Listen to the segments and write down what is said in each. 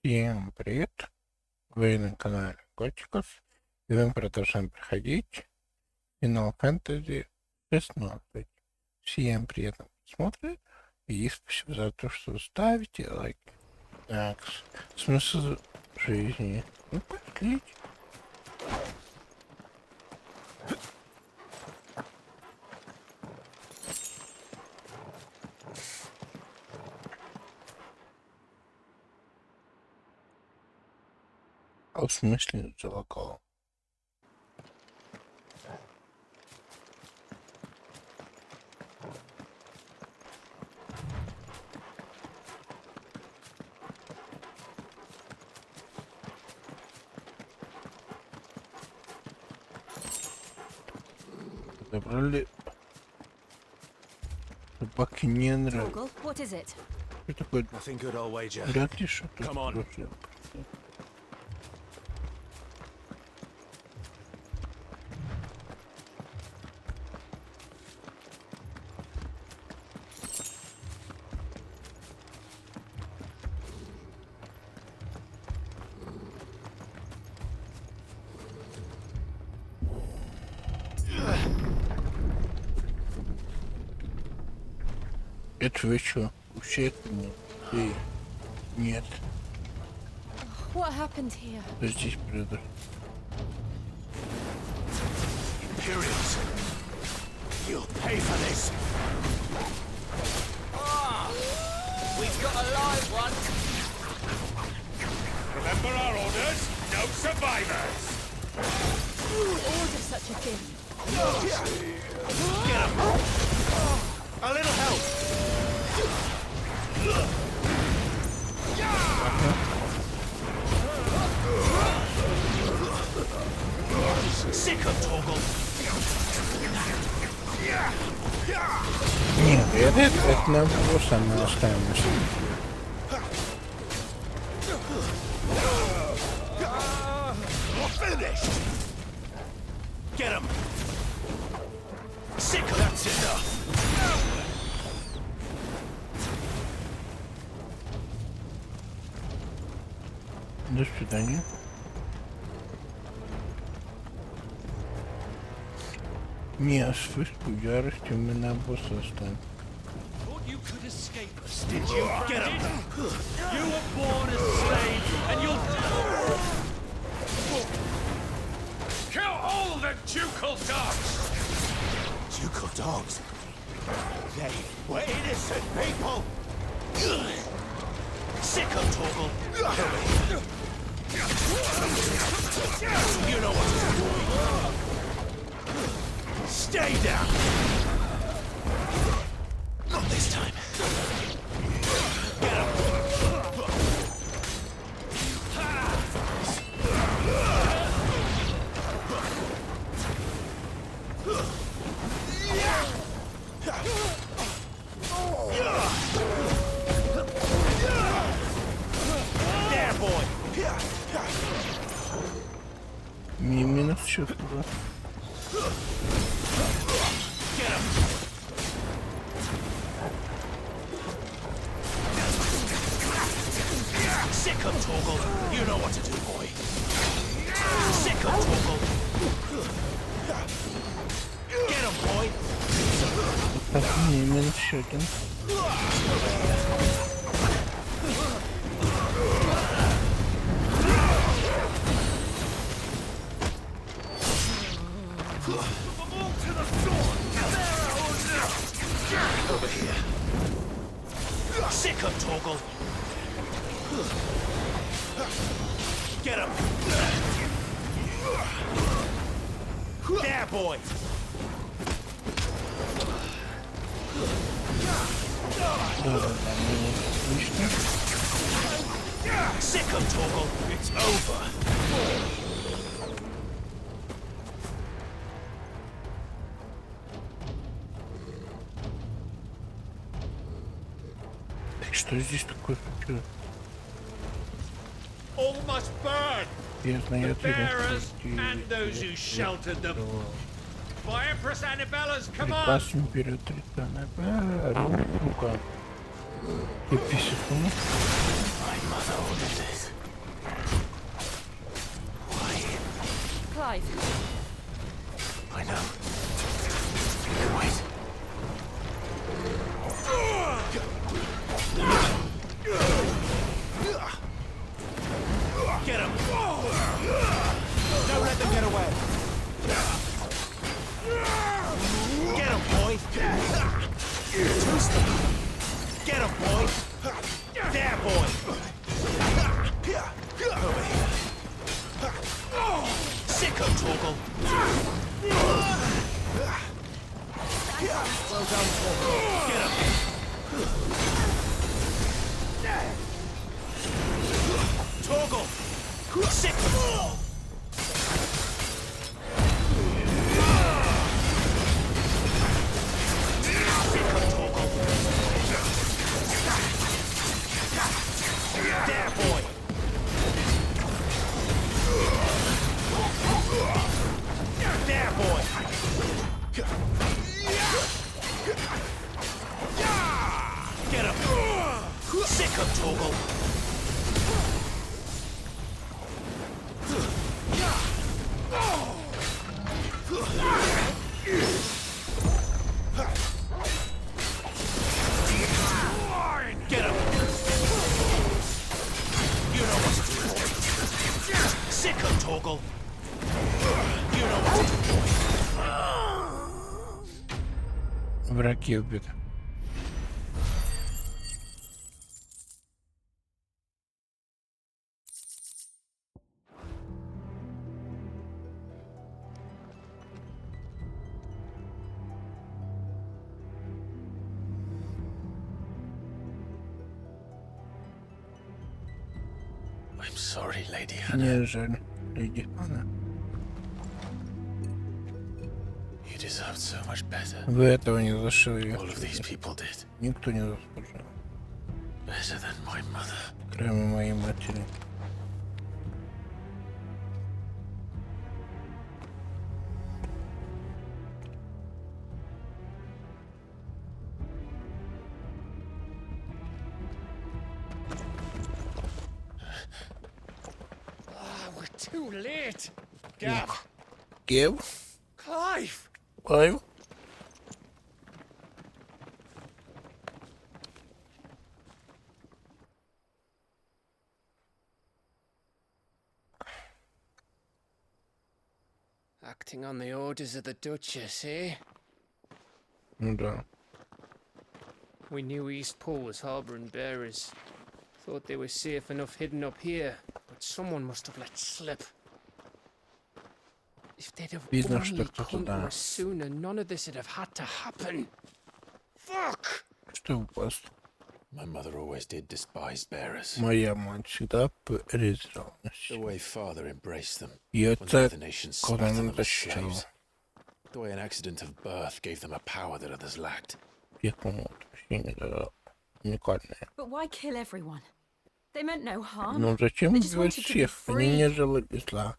Всем привет! Вы на канале Котиков, и мы продолжаем проходить Final Fantasy XVI. Всем приятного просмотра и спасибо за то, что ставите лайк. Так, смысл жизни. Ну, пошли. А в смысле залагал? Забрали. Собаки не нравятся. Что такое? Вряд ли что-то хорошее. Это вы что? Вообще нет. What happened here? Что здесь произошло? Imperials, you'll pay for this. We've got a live one. Remember our orders? No survivors. Who would order such a thing? Get him. A little help. Sick of Toggle. Нет, это на просто мы оставим. You're finished. Get him. Sick of that's enough. До свидания. Не, вспышку ярости мы на босса оставим. Thought you could escape us, did you? Get him. You were born a slave, and you'll kill all the ducal dogs. Ducal dogs? They were innocent people. Sick of Torgal. You know what to do. Stay down. Not this time. Get him. There, boy. Минус что-то. Get him. Sick of Torgal. You know what to do, boy. Sick of Torgal. Get him, boy. Так, минус что-то. Over here. Sick of Torgal. Get him. There, boy. Sick of Torgal. It's over. Что здесь такое? Что? All must burn. Я знаю, The bearers and those who sheltered them. By Empress Annibella's command. Приказ императрицы Аннабеллы. Ну-ка. И письмо. My mother ordered this. Torgal. Well done, Torgal. Get him. Torgal. Sick. There, boy. There, boy. Get him. Sick of Torgal. Get him. You know what to do, boy. Sick of Torgal. You know what to do, boy. Враги убит. I'm sorry, Lady Hannah. Мне жаль, леди Анна. You deserved so much better. Вы этого не заслужили. All of these people did. Никто не заслужил. Better than my mother. Кроме моей матери. We're too late. Gav. Гев? Clive. Павел? Acting on the orders of the Duchess, eh? Ну да. We knew Eastport was harbouring bearers. Thought they were safe enough hidden up here, but someone must have let slip. If they'd have Видно, что only кто-то, come to да. us sooner, none of this would have had to happen. Fuck! Что упасть? My mother always did despise bearers. Моя мать всегда презирала The насилие. way father embraced them. И When the отца, other nations когда spat on она them as защищала, slaves. The way an accident of birth gave them a power that others lacked. всякому отпущение дала. Уникальное. But why kill everyone? They meant no harm. Но зачем They just убивать wanted to be всех? Они не free. желали зла.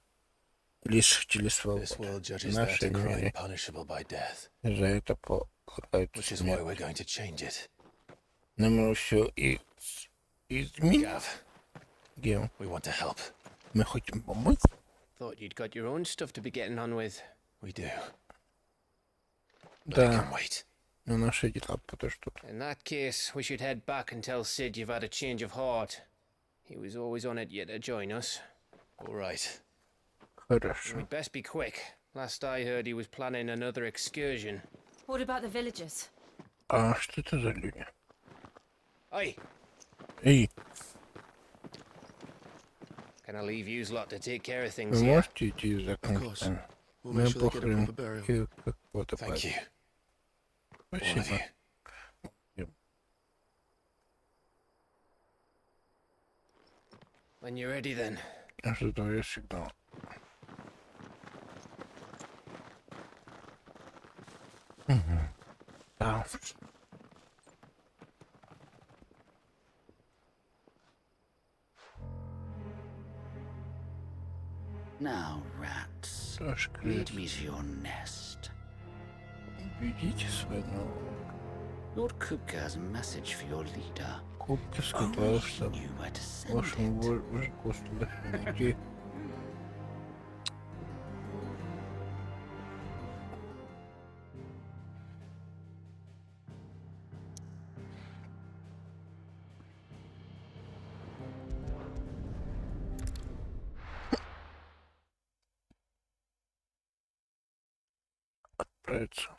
Лишь через This свободу. world judges that Наши crime миры punishable by death. за это полагают Which is why смерть. we're going to change it. Но мы все изменим. Gav, Гем. we want to help. Мы хотим помочь. Thought you'd got your own stuff to be getting on with. We do. But it Да, can wait. но наши дела подождут. In that case, we should head back and tell Sid you've had a change of heart. He was always on it yet to join us. All right. Хорошо. We'd best be quick. Last I heard, he was planning another excursion. What about the villagers? А что это за люди? Oi, Эй, can I leave yous lot to take care of вы things here? можете идти за course. концами? We'll Мы make sure they get a похороним proper burial. их как вот Thank you. All of Спасибо. you. When you're ready, then. Ожидаю сигнал. Да. Now, rats, Тоже lead крыс. me to your nest. Ведите свой новый. Lord Kupka has a message for your leader. Кубки Only сказал, he что knew where to send вашему it. мужику сюда идти. Отправиться.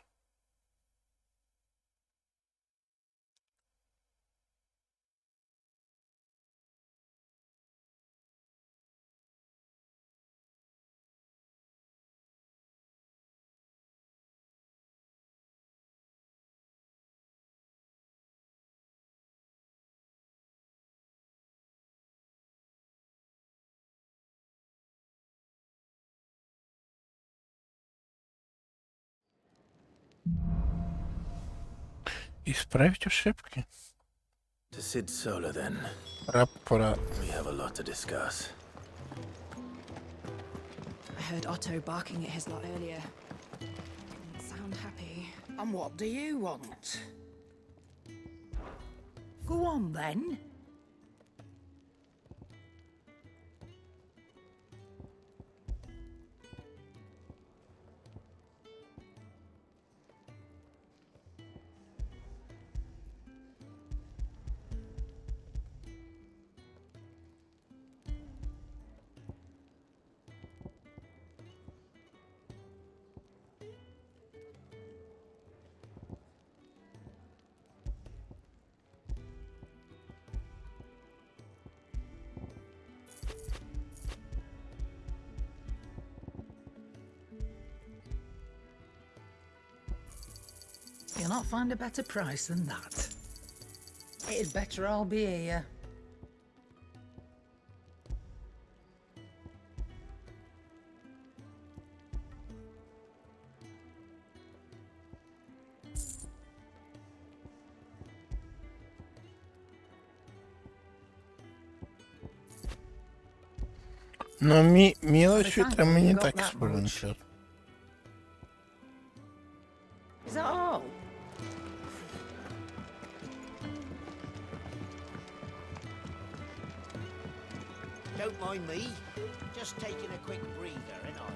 Исправить ошибки. To Sid Solar, then. Раппора. We have a lot to discuss. I heard Otto barking at his lot earlier. Didn't sound happy. And what do you want? Go on, then. You'll not find a better price than that. It'd better all be here. Но мелочью-то мы не так используем сейчас. Is that all? Don't mind me. Just taking a quick breather, ain't I?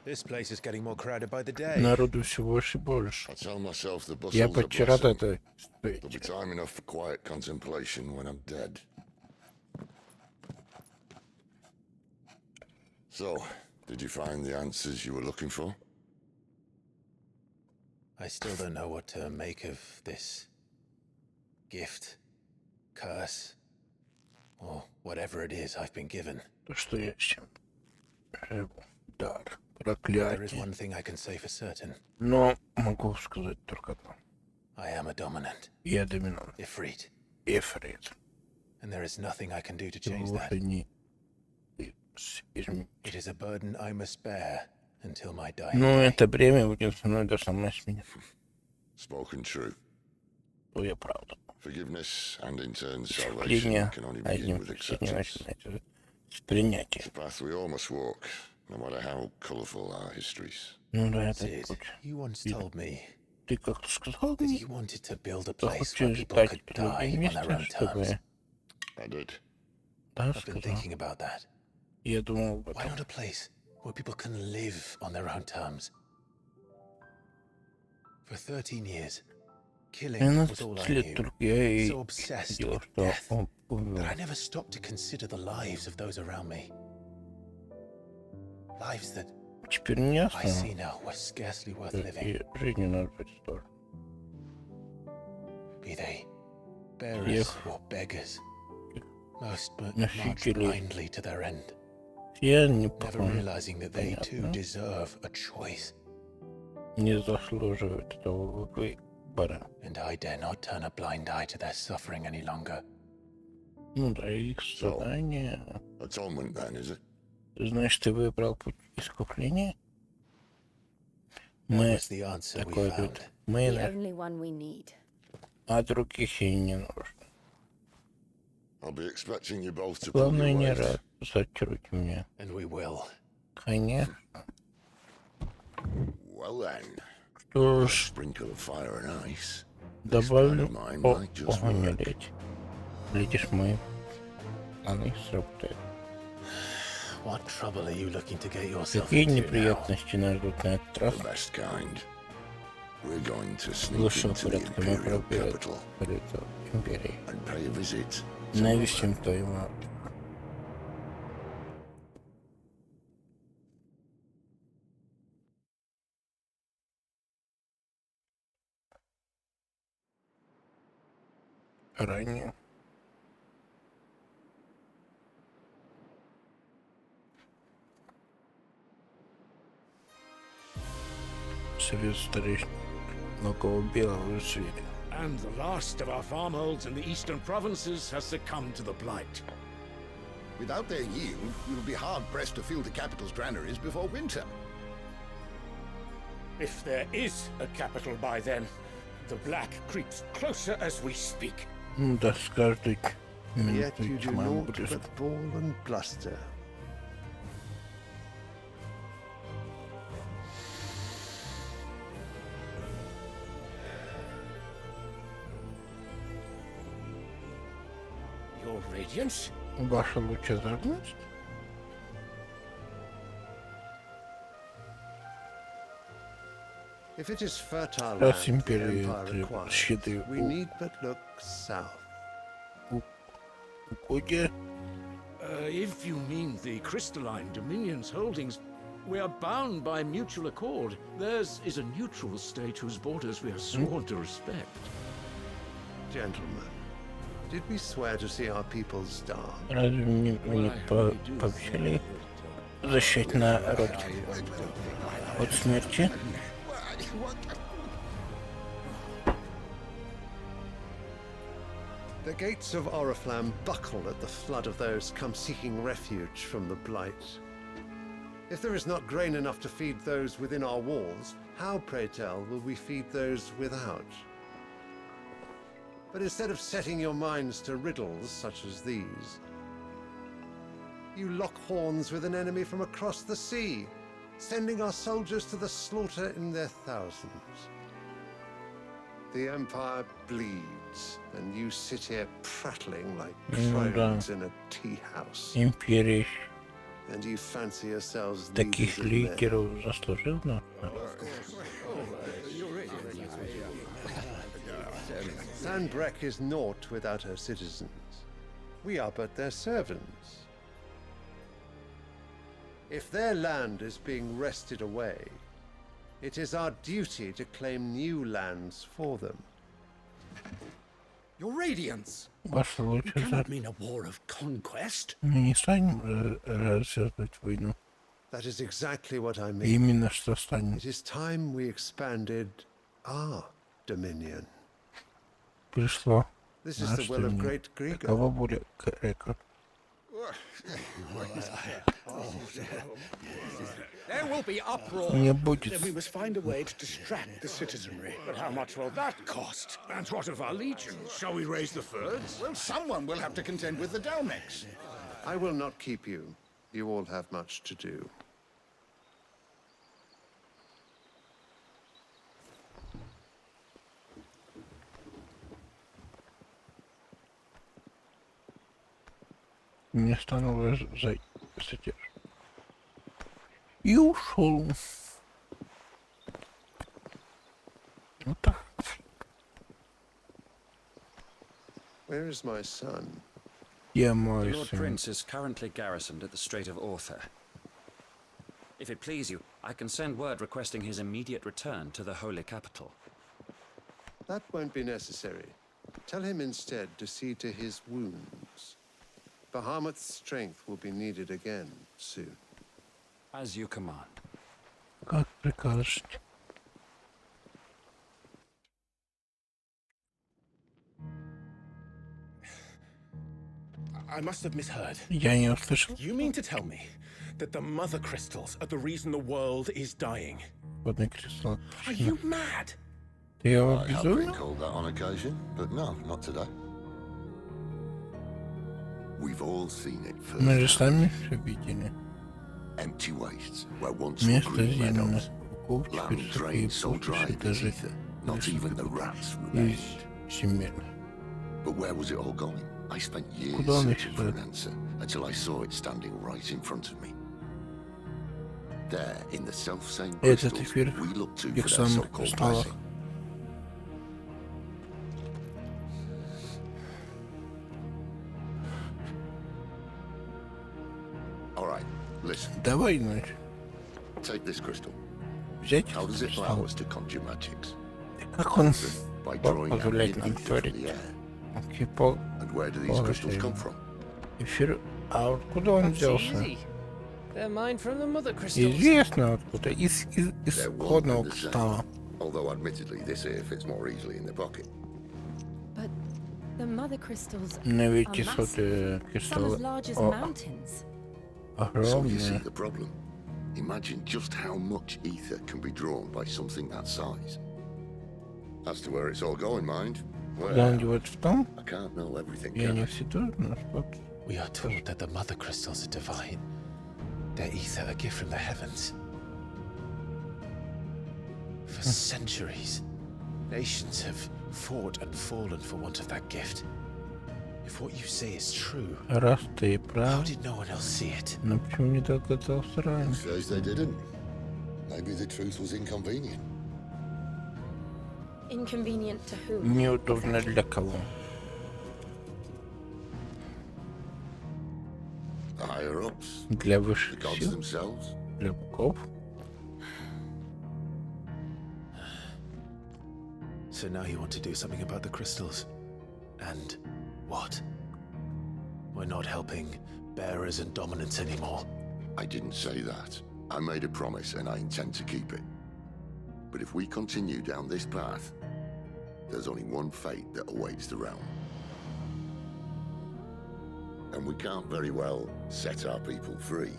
This place is getting more crowded by the day. Народу все больше и больше. I tell myself the Я bustle's a почти рад blessing. этой There'll be встрече. time enough for quiet contemplation when I'm dead. So, did you find the answers you were looking for? I still don't know what to make of this gift, curse, or whatever it is I've been given. То, что я чем живу. Дар. There is Проклятие. one thing I can say for certain. Но могу сказать только одно. I am a dominant, Я доминант. Ifrit, Эфрит. and there is nothing I can do to change Чего that. же не изменить? It is a burden I must bear until my dying Ну, day. это бремя будет со мной до самой смерти. Spoken true. То я правда. Forgiveness and in turn salvation Искупление can only begin одним with прочтением acceptance. начинается с принятия. It's a path we all must walk, no matter how colourful our histories. Ну да, это Sid, путь. you once told me Ты как-то сказал that мне, you wanted to build a что place where хочешь people ждать could другое die on their место, own чтобы... terms. I did. Да, I've been сказал. thinking about that. Я думал об Why этом. not a place where people can live on their own terms? For 13 years, killing was all 12 I лет knew. только я и So obsessed видел, with что death он that I умер. never stopped to consider the lives of those around me. Lives that Теперь не I ясно, see now were scarcely worth living. и жизнью надо быть столько. Be they bearers Их or beggars, most but march носители blindly to their end, все не never realizing that they too понятно, deserve a choice. не заслуживают этого выбора. And I dare not turn a blind eye to their suffering any longer. Ну да, их страдания. Atonement then, is it? Знаешь, ты выбрал путь искупления? That Мы was the answer we такой found. тут. Мы, The only one we need. а других и не нужно. I'll be expecting you both to pull Главное, your не weight. рад зачаруть меня. And we will. Конечно. Well then, Что a ж, sprinkle of fire and ice. добавлю This plan of mine might just огонь work. лечь. Летишь мы. Она их сработает. What trouble are you looking to get yourself Какие into now? неприятности нас ждут на этот раз? The best kind. We're going to sneak Лучшим into the порядком мы Imperial пробили capital столицу империи. and pay a visit to Навестим твоего. Ранее. Совет старейшего белого зверя. And the last of our farmholds in the eastern provinces has succumbed to the blight. Without their yield, we will be hard-pressed to fill the capital's granaries before winter. If there is a capital by then, the black creeps closer as we speak. Да, с каждой Yet минутой you do тьма naught будет. but bawl and bluster. Your radiance? Ваша лучезарность? If it is fertile Раз land the империя Empire requires, щедрый we need but look south. угодья, If you mean the crystalline Dominion's holdings, we are bound by mutual accord. Theirs is a neutral state whose borders we are sworn to respect. Gentlemen, did we swear to see our people starve? разве мы не пообещали защищать народ от смерти? The gates of Oriflamme buckle at the flood of those come seeking refuge from the Blight. If there is not grain enough to feed those within our walls, how, pray tell, will we feed those without? But instead of setting your minds to riddles such as these, you lock horns with an enemy from across the sea, sending our soldiers to the slaughter in their thousands. The Empire bleeds, and you sit here prattling like crows in a tea house. Империя And you fancy yourselves таких leaders of men. лидеров заслужил, но Sanbreque is naught without her citizens. We are but their servants. If their land is being wrested away, it is our duty to claim new lands for them. Your radiance! ваша You лучезарность. cannot mean a war of conquest. Мы не станем развязывать войну. That is exactly what I mean. Именно что станем. It is time we expanded our dominion. Пришло This is наш the will of доминион. great Grieger. Какова воля Грека? There will be uproar. Не будет. Then we must find a way to distract the citizenry. But how much will that cost? And what of our legions? Shall we raise the furs? Well, someone will have to contend with the Dalmex. I will not keep you. You all have much to do. Не стану вас задерживать. И ушел. Вот так. Where is my son? Я The мой Lord сын. Prince is currently garrisoned at the Strait of Author. If it please you, I can send word requesting his immediate return to the Holy Capital. That won't be necessary. Tell him instead to see to his wounds. Bahamut's strength will be needed again soon. As you command. Как прикажете. I must have misheard. Я не услышал. You mean to tell me that the mother crystals are the reason the world is dying? Водный кристалл. Are you mad? Ты его I have been безумно? called that on occasion, but no, not today. We've all seen it Мы же first. сами все видели. Empty wastes where once were Место green зеленое. meadows. Пауков Land теперь сухие drained so dry пустоши, that даже ether, not even the rats из remained. земель. But where was it all going? I spent years Куда он searching for исчез? an answer until I saw it standing right in front of me. There, in the self-same Этот crystals эфир we look to в тех for that самых so-called кристаллах. blessing. All right, listen. Давай, значит, Take this crystal. взять How does it allow кристалл. us to conjure magics? Как он By drawing out позволяет the нам ether from творить? the air. Какие пол- And where do these crystals come from? Эфир. А откуда он That's взялся? easy. They're mine from the mother crystals. Известно откуда. Из They're one исходного and the same. кристалла. Although admittedly this here fits more easily in the pocket. But The mother crystals are Навеки massive, соты some as кристаллы large as mountains. So you see огромные. the problem. Imagine just how much ether can be drawn by something that size. As to where it's all going, mind, Куда он well, девается в том? I can't know everything, Я can не I? все тоже, но что-то. We are told that the mother crystals are divine. Their ether a gift from the heavens. For centuries, nations have fought and fallen for want of that gift. If what you say is true, Раз ты how прав, did no one else see it? но почему не догадался раньше? Says they didn't. Maybe the truth was inconvenient. Inconvenient to whom? Неудобно для кого? The higher-ups, Для the высших gods сил? themselves. Для богов? So now you want to do something about the crystals. And what? We're not helping bearers and dominants anymore. I didn't say that. I made a promise and I intend to keep it. But if we continue down this path, there's only one fate that awaits the realm. And we can't very well set our people free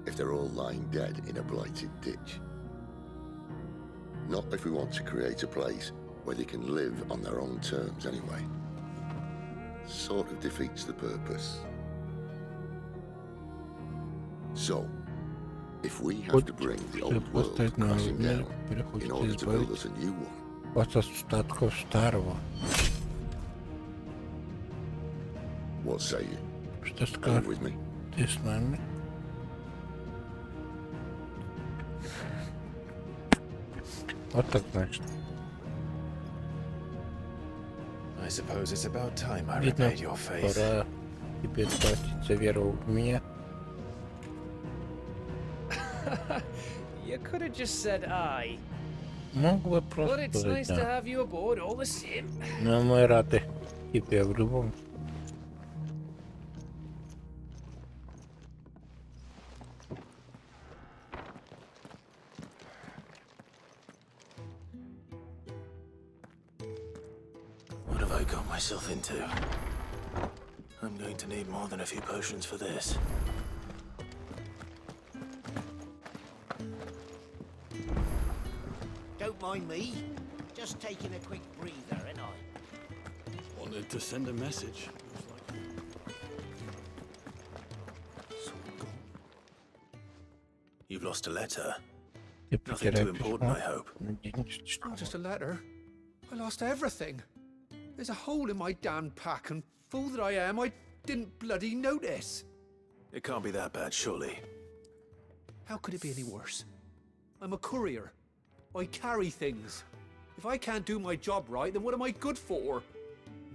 if they're all lying dead in a blighted ditch. Not if we want to create a place where they can live on their own terms anyway. Sort of defeats the purpose. So, if we have to bring the old world crashing down in order to build us a new one, От остатков старого. what say you? Что Are you скажешь? with me? Ты с нами? Вот так значит. I suppose it's about time I Видно, repaid your faith. пора теперь платить за веру в меня. You could have just said aye. Мог бы But просто it's сказать nice to да. have you aboard all the same. Но мы рады тебе в любом. What have I got myself into? I'm going to need more than a few potions for this. Don't mind me. Just taking a quick breather, ain't I? Wanted to send a message. You've lost a letter. Ты Nothing потерял too important, I письмо. hope. Надеюсь, It's что not just a letter. I lost everything. There's a hole in my damn pack, and fool that I am, I didn't bloody notice. It can't be that bad, surely. How could it be any worse? I'm a courier. I carry things. If I can't do my job right, then what am I good for?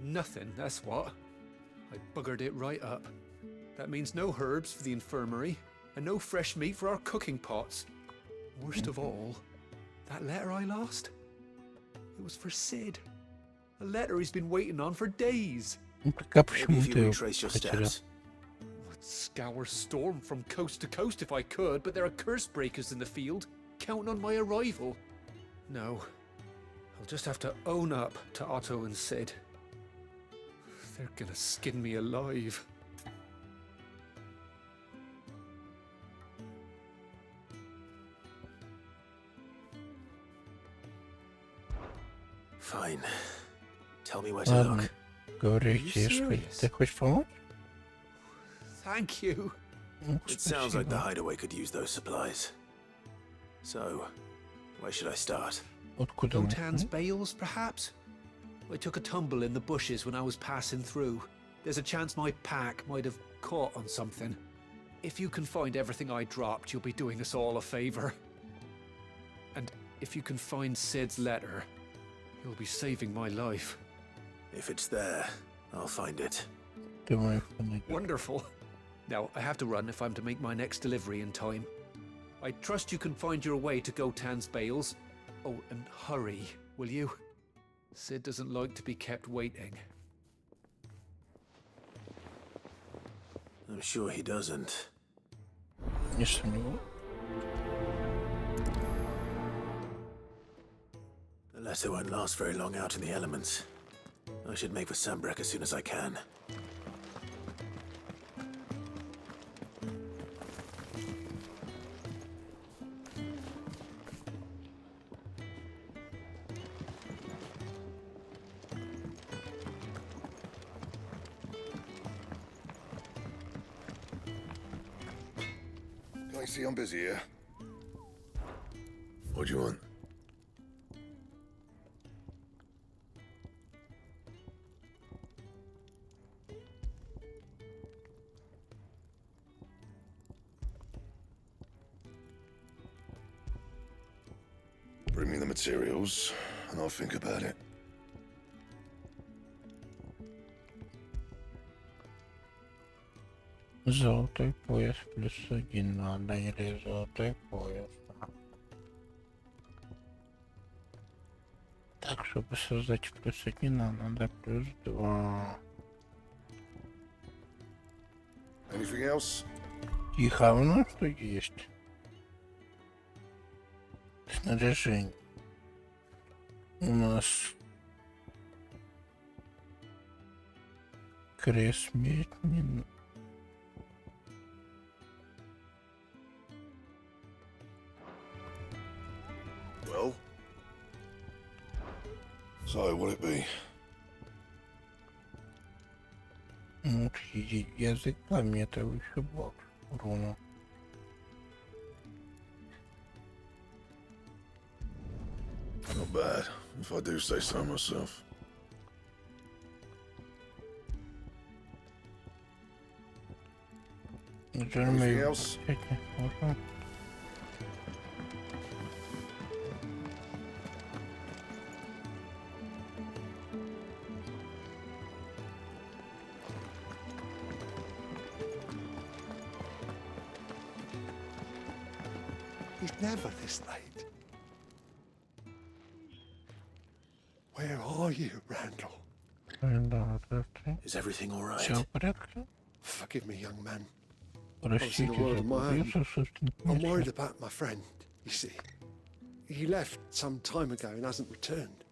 Nothing, that's what. I buggered it right up. That means no herbs for the infirmary, and no fresh meat for our cooking pots. Worst of all, that letter I lost? It was for Sid. A letter he's been waiting on for days. Так а Maybe почему if you ты его retrace your потерял? steps. I'd scour Storm from coast to coast if I could, but there are curse breakers in the field, counting on my arrival. No, I'll just have to own up to Otto and Sid. They're gonna skin me alive. Fine. Tell me where to Ладно, look. говори, you тише. serious? Ты хочешь помочь? Thank you. Ну, It sounds like the спасибо. hideaway could use those supplies. So, where should I start? Откуда мы? Gotan's bales, perhaps? I took a tumble in the bushes when I was passing through. There's a chance my pack might have caught on something. If you can find everything I dropped, you'll be doing us all a favor. And if you can find Sid's letter, you'll be saving my life. If it's there, I'll find it. Ты мой фанат. Wonderful. Now, I have to run if I'm to make my next delivery in time. I trust you can find your way to Gotan's bales. Oh, and hurry, will you? Sid doesn't like to be kept waiting. I'm sure he doesn't. Не сомневаюсь. The letter won't last very long out in the elements. I I should make for Sambrek as soon as I can. Can I see I'm busy here? What do you want? Bring me the materials, and I'll think about it. Золотой пояс +1 надо, или золотой пояс. Так, чтобы создать +1, нам надо +2. Anything else? Тихо, а у нас что есть? Снаряжение. У нас крест медный. Well? So, what'll it be? Вот язык пламета выше больше урона. Not bad, if I do say so myself. Anything else? He's never this late. Where are you, Randall? Is everything all right? Всё в порядке? Forgive me, young man. I was in Простите a world за of my own. победу, собственно. I'm worried about my friend, you see. He left some time ago and hasn't returned.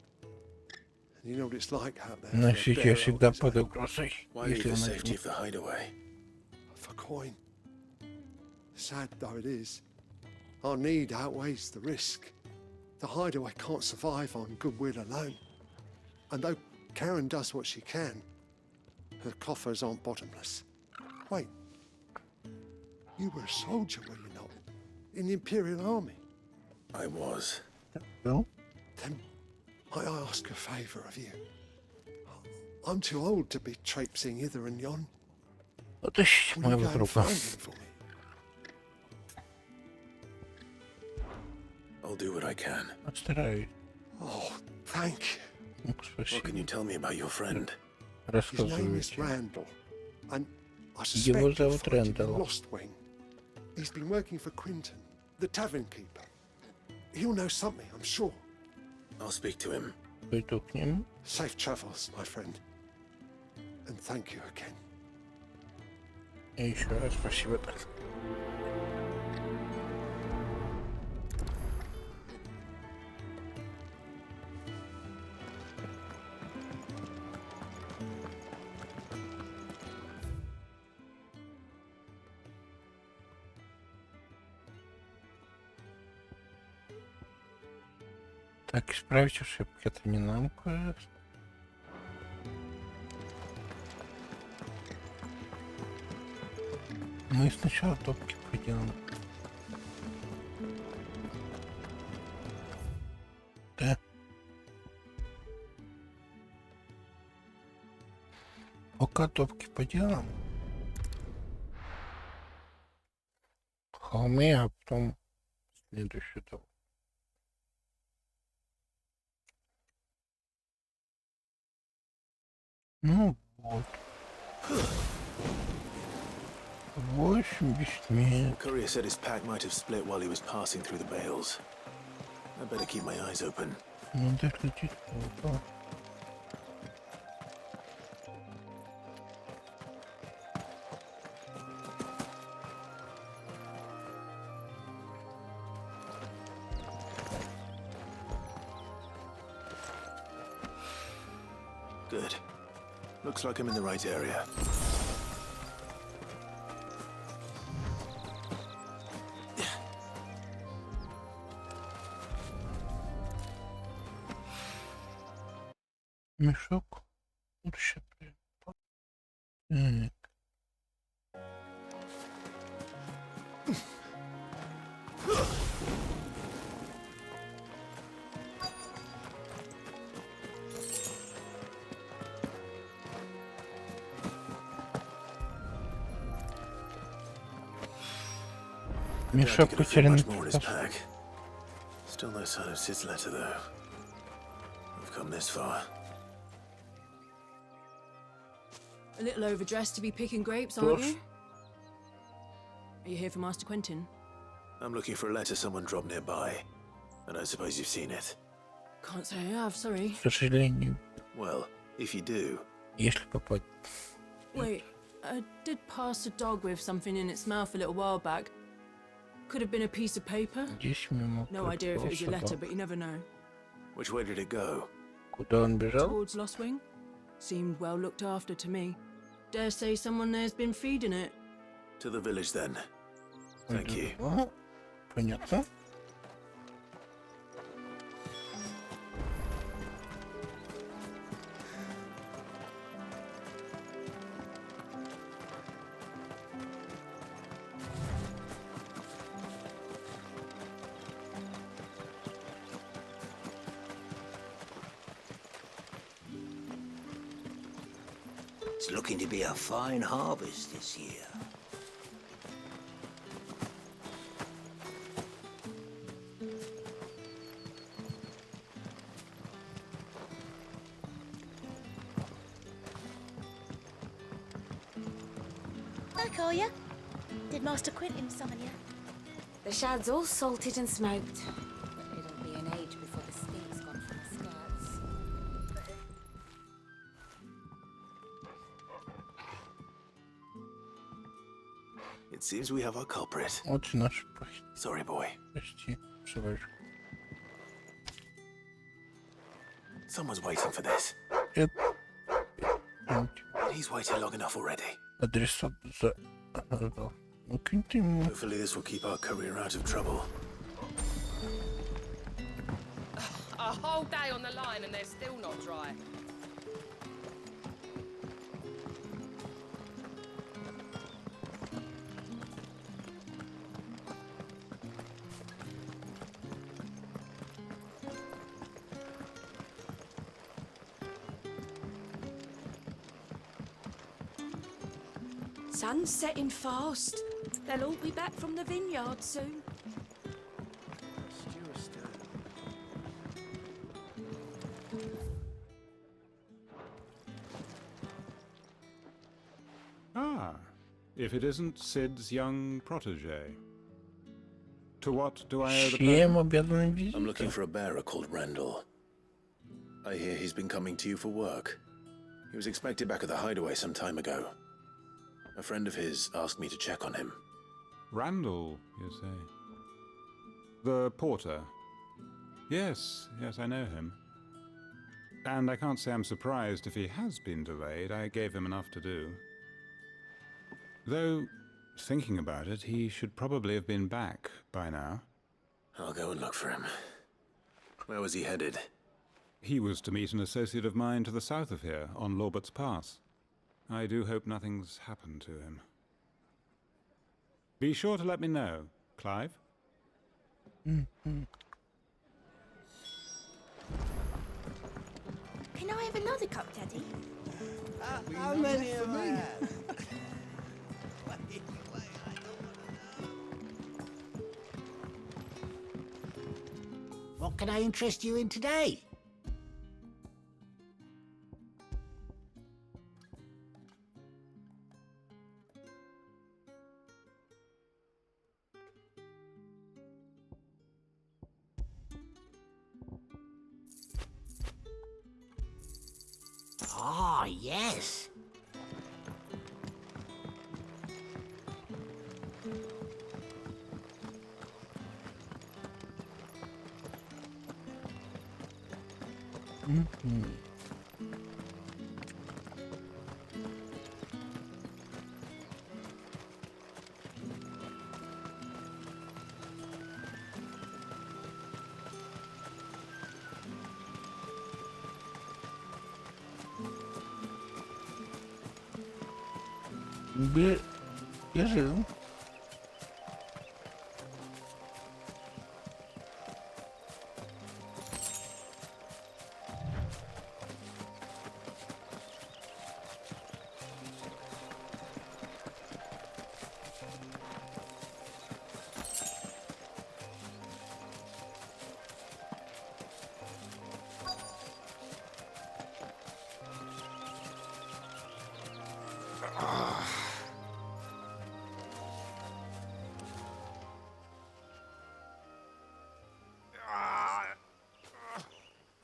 And you know what it's like out there. Но for a сейчас bearer всегда on his own. под угрозой. Why leave Если the он safety начнет. of the hideaway? For coin. Sad though it is, our need outweighs the risk. The hideaway can't survive on goodwill alone. And though Karen does what she can, her coffers aren't bottomless. Wait. You were a soldier, were you not? In the Imperial Army? I was. No? Then might I ask a favour of you? I'm too old to be traipsing hither and yon. Отыщите Will you моего go and друга. find him for me? I'll do what I can. Постараюсь. Oh, thank you. Ну, What can спасибо. you tell me about your friend? His name is Рассказывайте. Randall, and I Его suspect you're зовут fighting in Рэндалл. Lost Wing. He's been working for Quinton, the tavern keeper. He'll know something, I'm sure. I'll speak to him. Пойду к нему. Safe travels, my friend. And thank you again. И еще раз спасибо. Так, исправить ошибки. Это не нам квест. Мы сначала топки поделаем. Да. Пока топки поделаем. Холме, а потом следующую топку. Ну вот. 80 Courier said his pack might have split while he was passing through the bales. I better keep my eyes open. Ну так летит. Опа. Good. Looks like I'm in the right area. Мешок. Лучше прям. Так. Мешок потерян. Still no sign of Sid's letter, though. We've come this far. A little overdressed to be picking grapes, aren't you? Are you here for Master Quentin? I'm looking for a letter someone dropped nearby. I don't suppose you've seen it. Can't say I have, sorry. К сожалению. Well, if you do... Если попасть. Wait, I did pass a dog with something in its mouth a little while back. Could have been a piece of paper. No idea if it was a letter, but you never know. Which way did it go? Куда он бежал? Towards Lost Wing. Seemed well looked after to me. Dare say someone there's been feeding it. To the village, then. Thank you. Понятно. It's looking to be a fine harvest this year. Back, are you? Did Master Quentin summon you? The shad's all salted and smoked. But it'll be an age before the stink's gone from the skirts. It seems we have our culprit. Вот наш почти. Sorry, boy. Почти. Всего. Someone's waiting for this. He's waited long enough already. Адресат задал. Ну, киньте ему. Hopefully this will keep our career out of trouble. A whole day on the line and they're still not dry. Sun's setting fast. They'll all be back from the vineyard soon. Ah, if it isn't Sid's young protege. To what do I owe the pleasure? I'm looking for a bearer called Randall. I hear he's been coming to you for work. He was expected back at the hideaway some time ago. A friend of his asked me to check on him. Randall, you say? The porter? Yes, I know him. And I can't say I'm surprised if he has been delayed. I gave him enough to do. Though, thinking about it, he should probably have been back by now. I'll go and look for him. Where was he headed? He was to meet an associate of mine to the south of here, on Lorbert's Pass. I do hope nothing's happened to him. Be sure to let me know, Clive. Can I have another cup, Daddy? How many have I had? What can I interest you in today? Ah, yes. Бежим.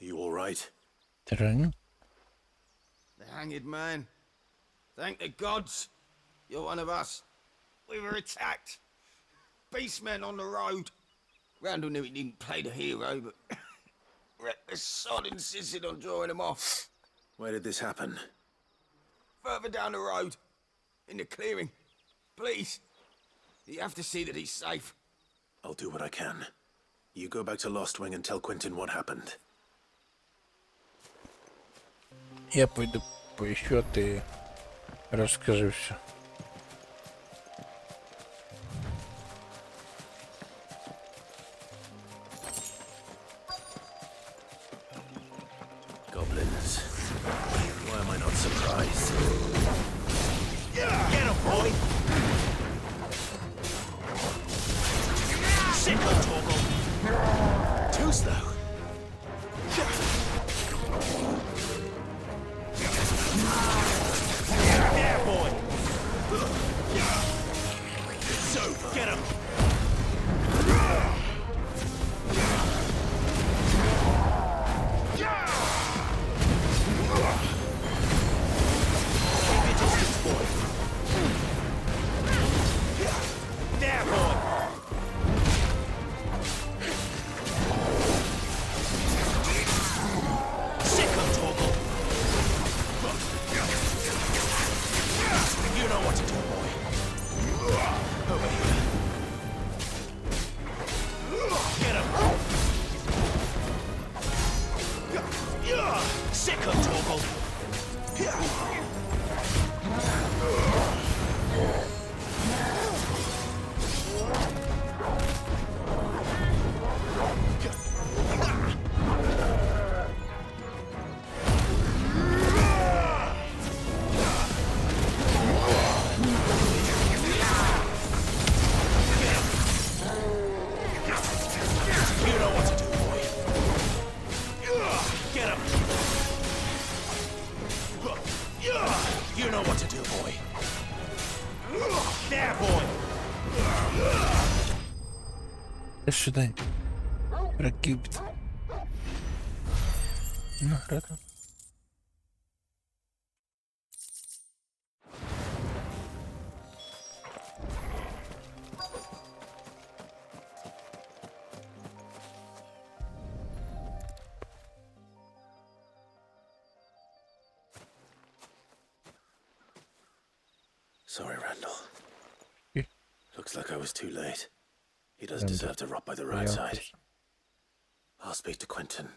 You all right? Ты The hanged man. Thank the gods. You're one of us. We were attacked. Beastmen on the road. Randall knew he didn't play the hero, but the sod insisted on drawing him off. Where did this happen? Further down the road. In the clearing. Please. You have to see that he's safe. I'll do what I can. You go back to Lost Wing and tell Quentin what happened. Я пойду поищу, а ты расскажи все. Goblins. Why am I not surprised? Get him, boy! Sick of Torgal! Too slow. There, boy! So, get him! Keep your distance, boy! There, boy! Sick of Torgal! You know what to do, boy. Over here. Get him. Sick of Torgal. You know what to do, boy. Get him. You know what to do, boy. There, boy. До свидания. Ракипт. Награда. Sorry, Randall. Yeah. Looks like I was too late. He does deserve to rot by the roadside. I'll speak to Quentin.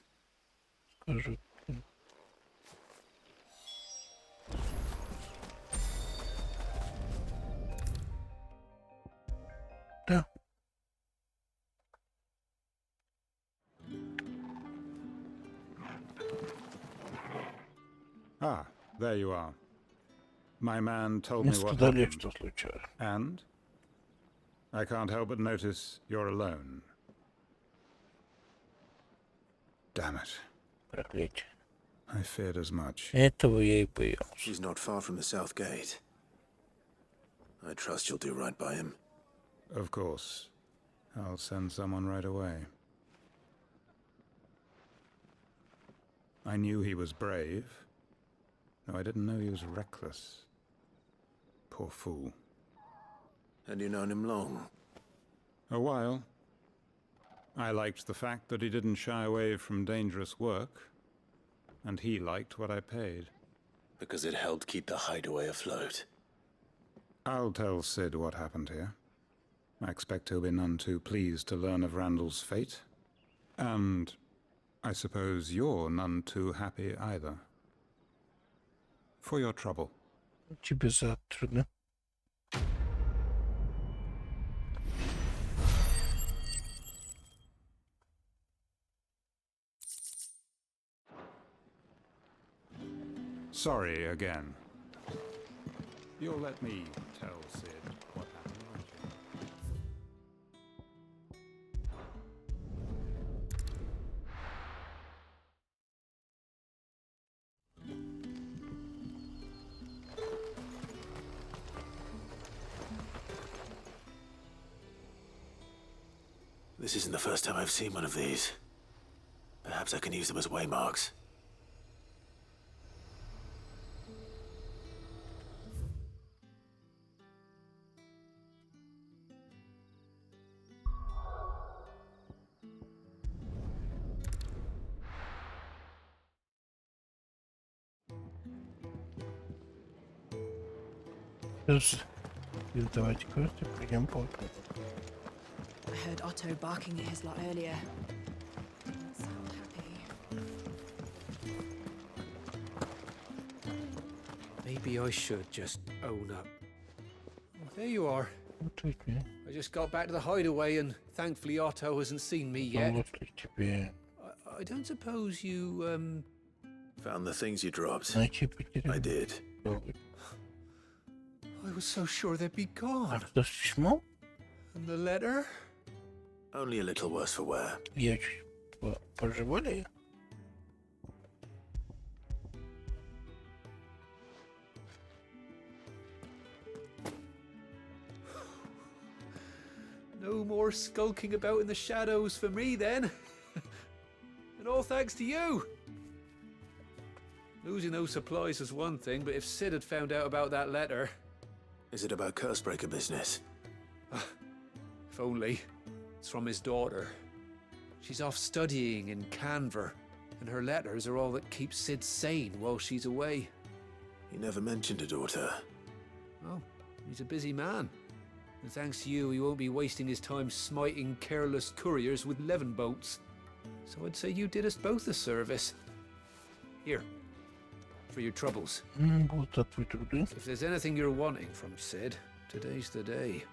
Скажу. Да. Ah, there you are. My man told me Не what сказали, happened. что случилось. And? I can't help but notice you're alone. Damn it. Проклятие. I feared as much. Этого я и боялся. He's not far from the south gate. I trust you'll do right by him. Of course. I'll send someone right away. I knew he was brave. No, I didn't know he was reckless. Poor fool. Had you known him long? A while. I liked the fact that he didn't shy away from dangerous work, and he liked what I paid. Because it helped keep the hideaway afloat. I'll tell Sid what happened here. I expect he'll be none too pleased to learn of Randall's fate. And I suppose you're none too happy either. For your trouble. Тебе завтра, да? Sorry again. You'll let me tell Sid what happened, won't you? This isn't the first time I've seen one of these. Perhaps I can use them as waymarks. Давайте квесты, пойдем по окну. I heard Otto barking at his lot earlier. Didn't sound happy. Maybe I should just own up. Oh, there you are. I just got back to the hideaway and thankfully Otto hasn't seen me yet. I don't suppose you, Found the things you dropped. I did. I was so sure they'd be gone. And the letter? Only a little worse for wear. Я чуть пожевали. No more skulking about in the shadows for me then. And all thanks to you. Losing those supplies is one thing, but if Sid had found out about that letter... Is it about Cursebreaker business? If only. It's from his daughter. She's off studying in Canver, and her letters are all that keeps Sid sane while she's away. He never mentioned a daughter. Oh, he's a busy man. And thanks to you, he won't be wasting his time smiting careless couriers with levin boats. So I'd say you did us both a service. Here, for your troubles. If there's anything you're wanting from Sid, today's the day.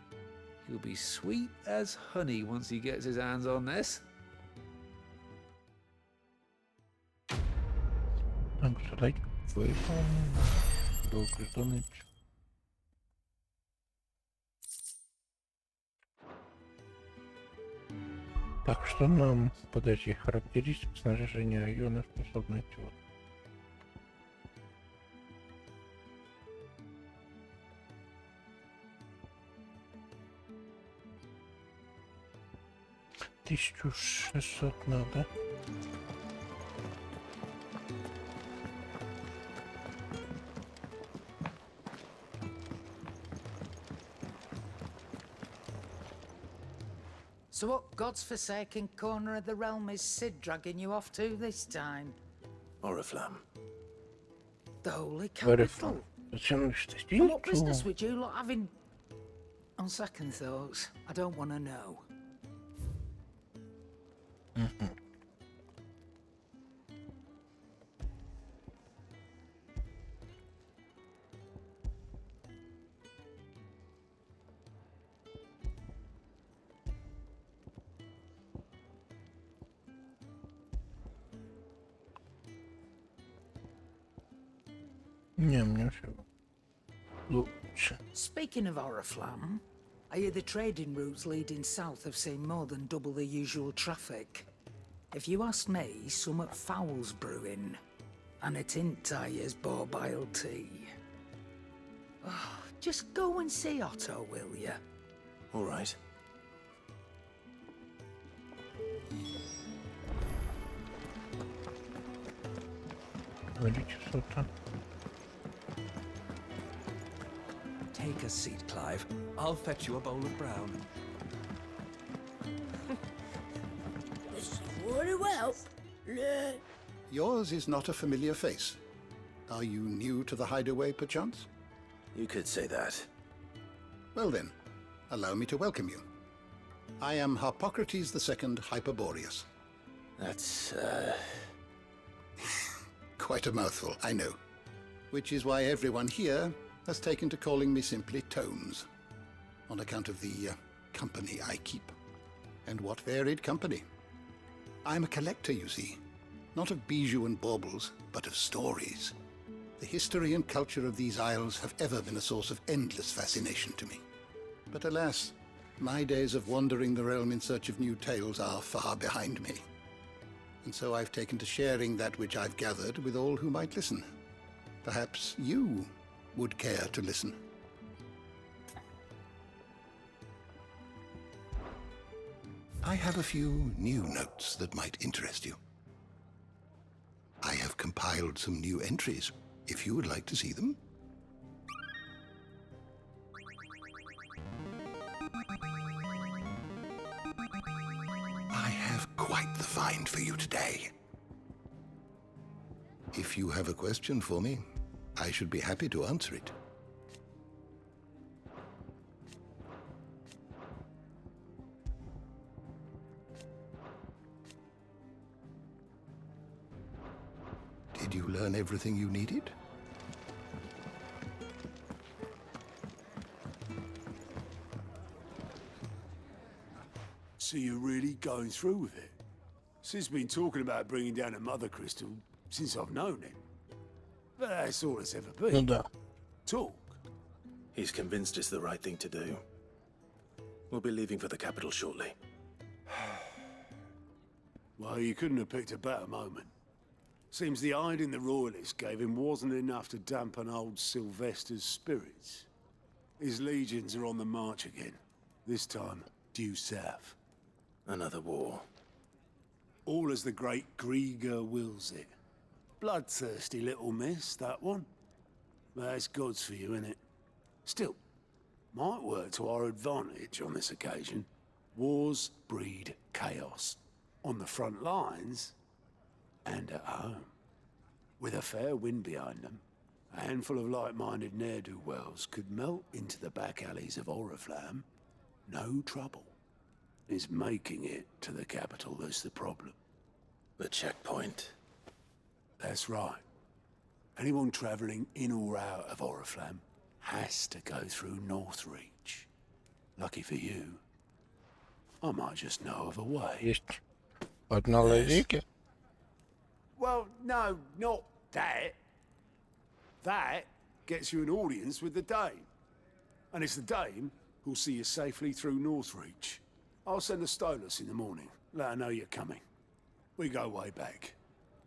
He'll be sweet as honey once he gets his hands on this. Так, что нам подойти? Характеристики снаряжения района, способности. Вот. Тысячу 600 надо. So what God's forsaken corner of the realm is Sid dragging you off to this time? Oriflamme. The Holy Capital. And what business would you lot having? On second thoughts, I don't want to know. Speaking of Oriflamme, I hear the trading routes leading south have seen more than double the usual traffic. If you ask me, summat foul's brewing, and it ain't Tyre's borbile tea. Oh, just go and see Otto, will you? All right. Take a seat, Clive. I'll fetch you a bowl of brown. Very well. Yours is not a familiar face. Are you new to the hideaway, perchance? You could say that. Well then, allow me to welcome you. I am Harpocrates II Hyperboreus. That's, Quite a mouthful, I know. Which is why everyone here has taken to calling me simply Tomes, on account of the company I keep. And what varied company. I'm a collector, you see. Not of bijou and baubles, but of stories. The history and culture of these isles have ever been a source of endless fascination to me. But alas, my days of wandering the realm in search of new tales are far behind me. And so I've taken to sharing that which I've gathered with all who might listen. Perhaps you would care to listen. I have a few new notes that might interest you. I have compiled some new entries, if you would like to see them. I have quite the find for you today. If you have a question for me, I should be happy to answer it. Did you learn everything you needed? So you're really going through with it? Sid's been talking about bringing down a mother crystal since I've known him. But that's all it's ever been. Talk. He's convinced it's the right thing to do. We'll be leaving for the capital shortly. Well, you couldn't have picked a better moment. Seems the hiding the royalists gave him wasn't enough to dampen old Sylvester's spirits. His legions are on the march again, this time due south. Another war. All as the great Grieger wills it. Bloodthirsty little miss, that one. That's God's for you, innit? Still, might work to our advantage on this occasion. Wars breed chaos. On the front lines, and at home. With a fair wind behind them, a handful of like-minded ne'er-do-wells could melt into the back alleys of Oriflamme. No trouble. It's making it to the capital that's the problem. The checkpoint. That's right. Anyone travelling in or out of Oriflamme has to go through Northreach. Lucky for you, I might just know of a way. Одна лазейка. Well, no, not that. That gets you an audience with the Dame. And it's the Dame who'll see you safely through Northreach. I'll send a Stolas in the morning, let her know you're coming. We go way back,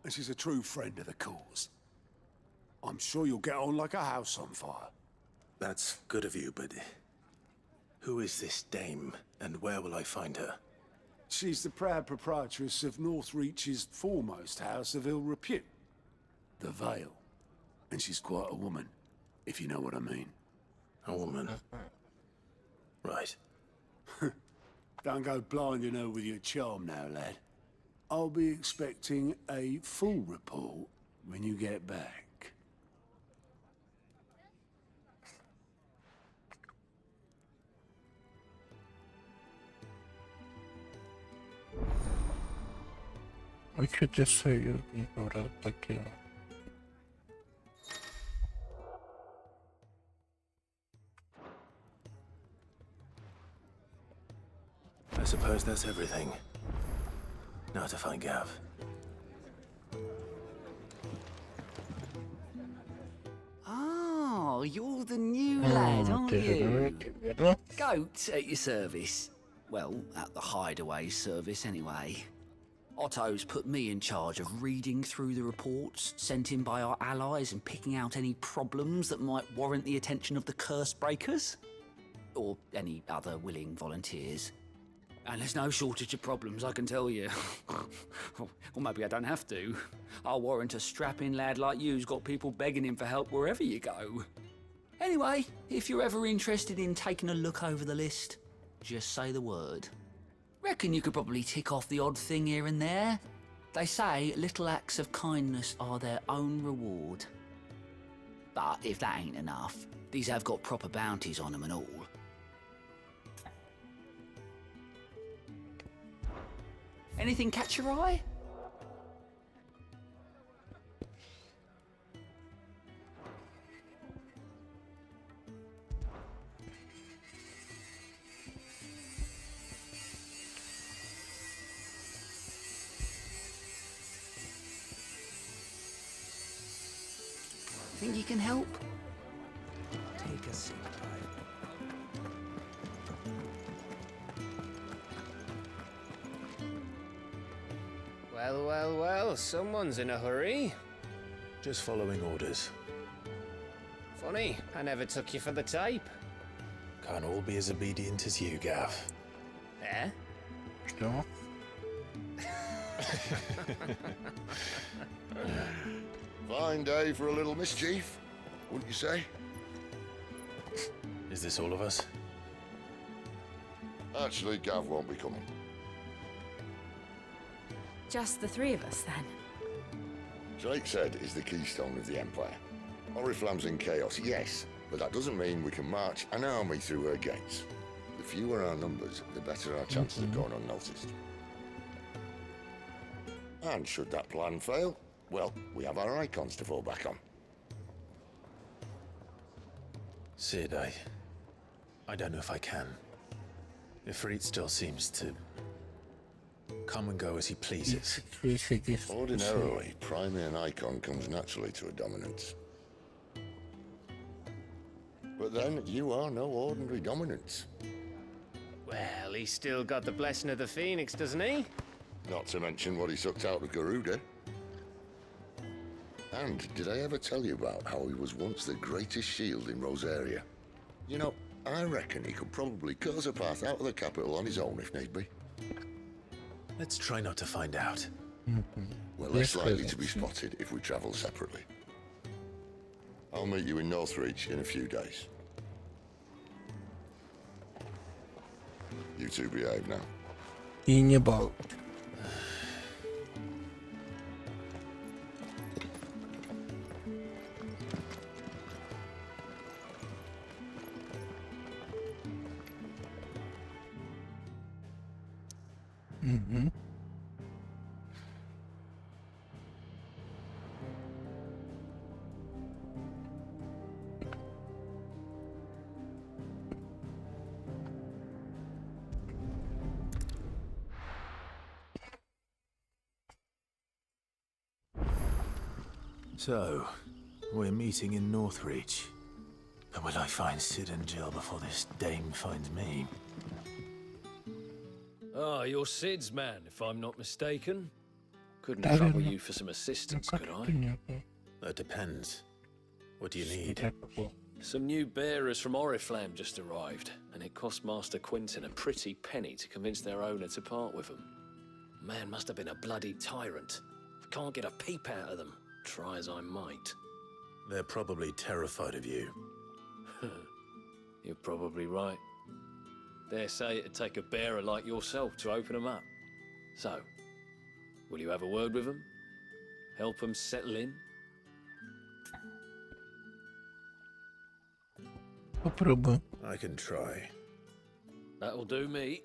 and she's a true friend of the cause. I'm sure you'll get on like a house on fire. That's good of you, but who is this Dame, and where will I find her? She's the proud proprietress of Northreach's foremost house of ill repute, the Vale. And she's quite a woman, if you know what I mean. A woman? Right. Don't go blinding her with your charm now, lad. I'll be expecting a full report when you get back. Ой, что ты союзников разблокировал? I suppose that's everything. Now to find Gav. Oh, you're the new lad, aren't you? Goat at your service. Well, at the hideaway service, anyway. Otto's put me in charge of reading through the reports sent in by our allies and picking out any problems that might warrant the attention of the curse breakers. Or any other willing volunteers. And there's no shortage of problems, I can tell you. Or maybe I don't have to. I'll warrant a strapping lad like you's got people begging him for help wherever you go. Anyway, if you're ever interested in taking a look over the list, just say the word. Reckon you could probably tick off the odd thing here and there. They say little acts of kindness are their own reward. But if that ain't enough, these have got proper bounties on them and all. Anything catch your eye? Think you can help? Take a seat, Well, well, well, someone's in a hurry. Just following orders. Funny, I never took you for the type. Can't all be as obedient as you, Gav. Eh? Что? Fine day for a little mischief, wouldn't you say? Is this all of us? Actually, Gav won't be coming. Just the three of us, then? Drake's Head is the keystone of the Empire. Oriflamme's in chaos, yes, but that doesn't mean we can march an army through her gates. The fewer our numbers, the better our chances of going unnoticed. And should that plan fail, well, we have our icons to fall back on. Sid, I don't know if I can. Ifrit still seems to come and go as he pleases. Ordinarily, priming an icon comes naturally to a dominance. But then, you are no ordinary dominance. Well, he's still got the blessing of the Phoenix, doesn't he? Not to mention what he sucked out of Garuda. And did I ever tell you about how he was once the greatest shield in Rosaria? You know, I reckon he could probably cut us a path out of the capital on his own if need be. Let's try not to find out. We're less likely to be spotted if we travel separately. I'll meet you in Northreach in a few days. You two behave now. И не балуй. So, we're meeting in Northreach. But will I find Sid and Jill before this dame finds me? Ah, you're Sid's man, if I'm not mistaken. Couldn't trouble you for some assistance, could I? That depends. What do you need? Some new bearers from Oriflamme just arrived, and it cost Master Quinton a pretty penny to convince their owner to part with them. Man must have been a bloody tyrant. I can't get a peep out of them, try as I might. They're probably terrified of you. You're probably right. Dare say it'd take a bearer like yourself to open them up. So, will you have a word with them? Help them settle in? Попробуй. I can try. That'll do me.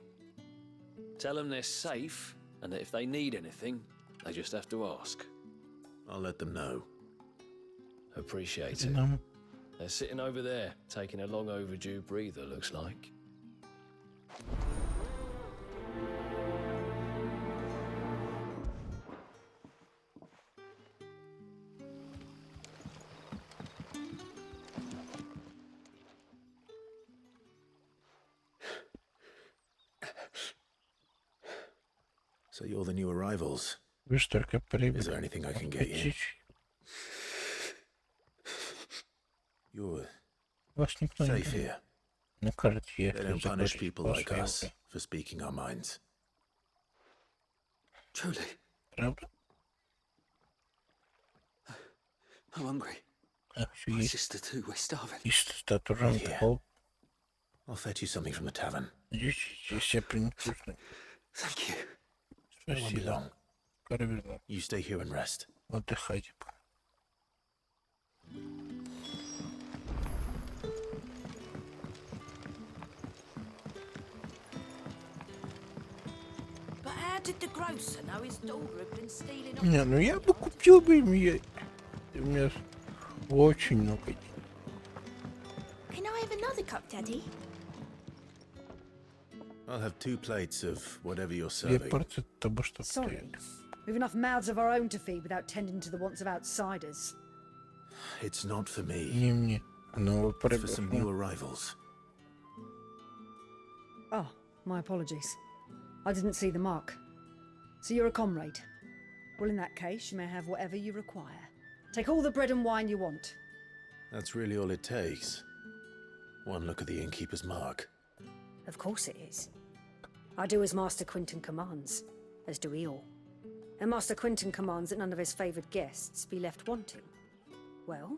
Tell them they're safe, and that if they need anything, they just have to ask. I'll let them know. Appreciate it. They're sitting over there, taking a long overdue breather, looks like. So you're the new arrivals. Is there anything I can get you? You're safe here. They don't punish people like us for speaking our minds. Truly. Правда? I'm hungry. My sister too, we're starving. Here. I'll fetch you something from the tavern. Thank you. It won't be long. You stay here and rest. Отдыхайте. But how did the grocer know his daughter had been stealing? Не, ну я бы купил бы им ей. У меня очень много денег. Can I have another cup, Daddy? I'll have 2 plates of whatever you're 2 serving. порции того, что Sorry. стоит. We've enough mouths of our own to feed without tending to the wants of outsiders. It's not for me. Не мне. Оно It's for some new arrivals. Oh, my apologies. I didn't see the mark. So you're a comrade. Well, in that case, you may have whatever you require. Take all the bread and wine you want. That's really all it takes. One look at the innkeeper's mark. Of course it is. I do as Master Quinton commands, as do we all. And Master Quinton commands that none of his favoured guests be left wanting. Well,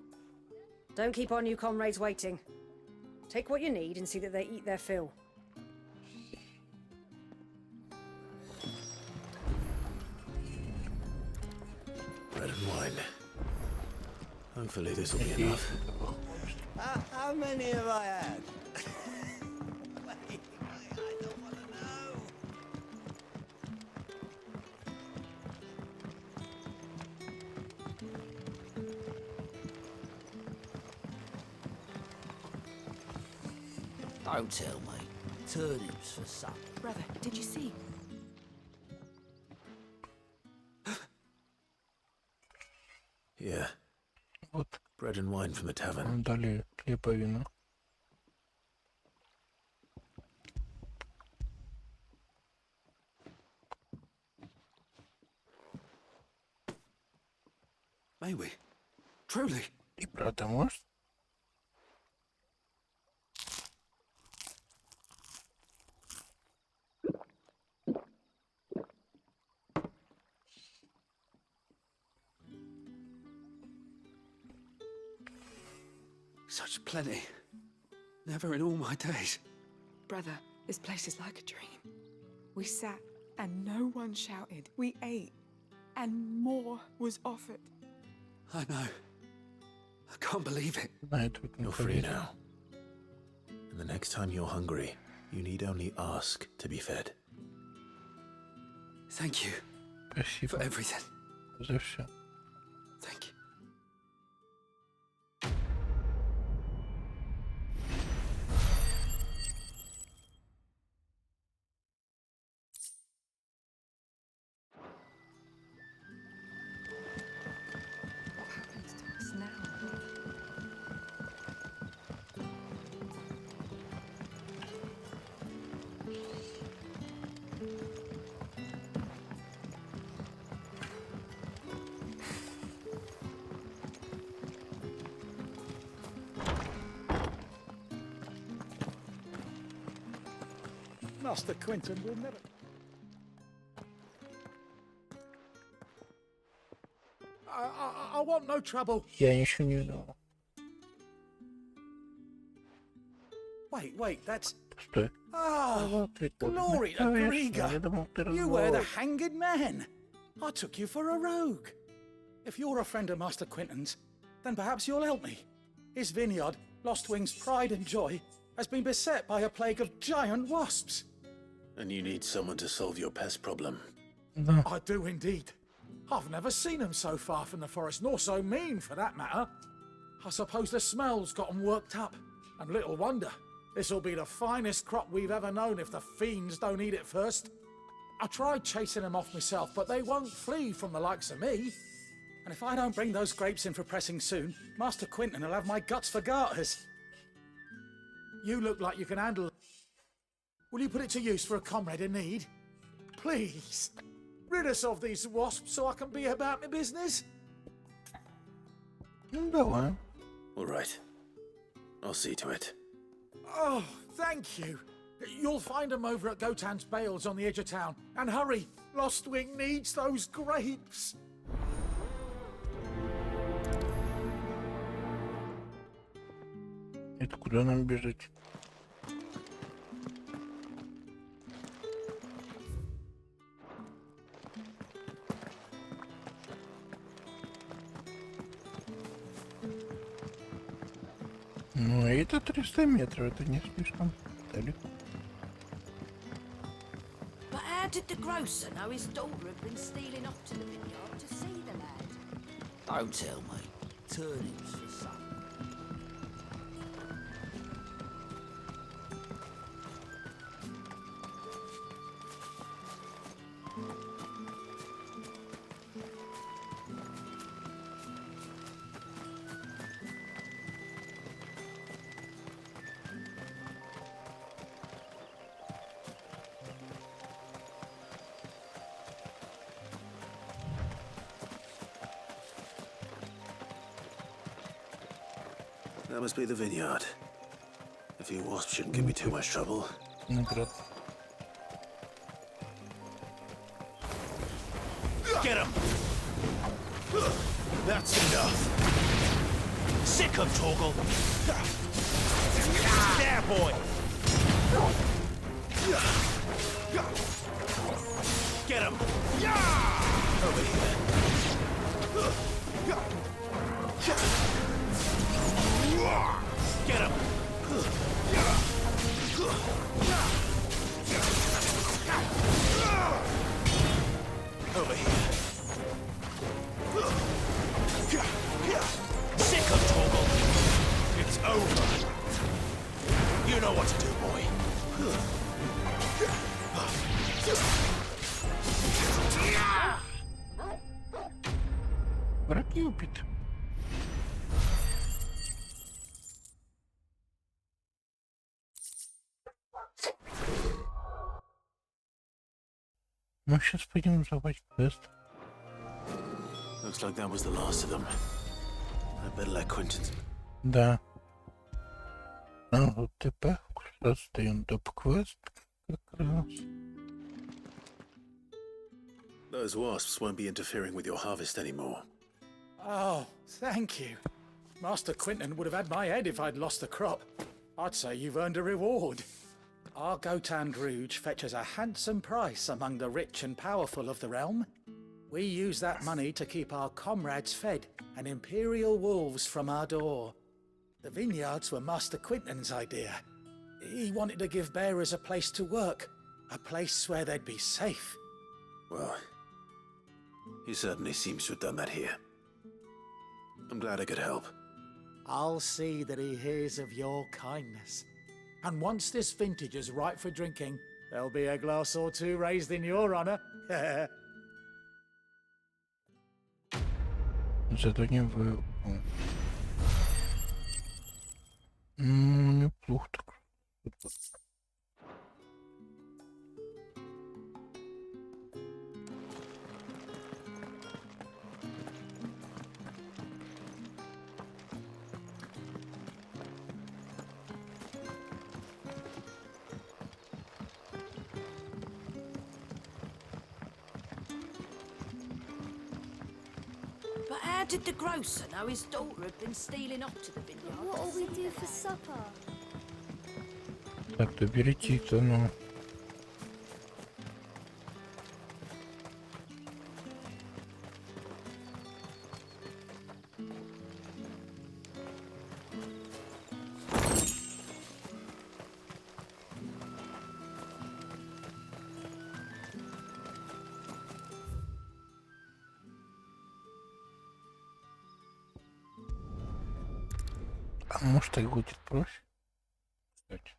don't keep our new comrades waiting. Take what you need and see that they eat their fill. Bread and wine. Hopefully this will be enough. How many have I had? Don't tell me. Turnips for supper. Brother, did you see? Yeah. Вот. Bread and wine from the tavern. Нам дали хлеб и вино. May we? Truly? И правда может? Such plenty. Never in all my days. Brother, this place is like a dream. We sat and no one shouted. We ate and more was offered. I know. I can't believe it. You're free now. And the next time you're hungry, you need only ask to be fed. Thank you. Спасибо. For everything. За все. Thank you. What happens to us now? Master Quinton will never... I want no trouble. Я ничего не знал. Wait, that's... Что? Ah, glory to Grieger! You were the hanged man. I took you for a rogue. If you're a friend of Master Quinton's, then perhaps you'll help me. His vineyard, Lostwing's pride and joy, has been beset by a plague of giant wasps. And you need someone to solve your pest problem. No. I do indeed. I've never seen them so far from the forest, nor so mean for that matter. I suppose the smell's got them worked up. And little wonder. This'll be the finest crop we've ever known if the fiends don't eat it first. I tried chasing them off myself, but they won't flee from the likes of me. And if I don't bring those grapes in for pressing soon, Master Quinton will have my guts for garters. You look like you can handle... Will you put it to use for a comrade in need? Please, rid us of these wasps so I can be about my business. Давай. All right. I'll see to it. Oh, thank you. You'll find them over at Gotan's Bales on the edge of town. And hurry, Lostwing needs those grapes. Это куда нам бежать? Ну, это 300 метров, это не слишком далеко. But how did the grocer know his daughter had been stealing off to the vineyard to see the lad? Don't tell me. Turnips for supper. That must be the vineyard. A few wasps shouldn't give me too much trouble. Get him! That's enough. Sick of Torgal. There, boy. Get him! Over here. Get him! Over here. Sick of Torgal. It's over. You know what to do, boy. Враги убиты. Мы сейчас пойдем забрать квест. Looks like that was the last of them. I better let Quentin. Да. А вот теперь создаем доп-квест как раз. Those wasps won't be interfering with your harvest anymore. Oh, thank you. Master Quentin would have had my head if I'd lost the crop. I'd say you've earned a reward. Our Gotand Rouge fetches a handsome price among the rich and powerful of the realm. We use that money to keep our comrades fed and imperial wolves from our door. The vineyards were Master Quentin's idea. He wanted to give bearers a place to work, a place where they'd be safe. Well, he certainly seems to have done that here. I'm glad I could help. I'll see that he hears of your kindness. And once this vintage is ripe for drinking, there'll be a glass or two raised in your honor. Задание вы... неплохо так. But how did the grocer know his daughter had been stealing off to the vineyard? What'll we do for supper? Так, доберите-то, ну. А может, так будет проще? Кстати.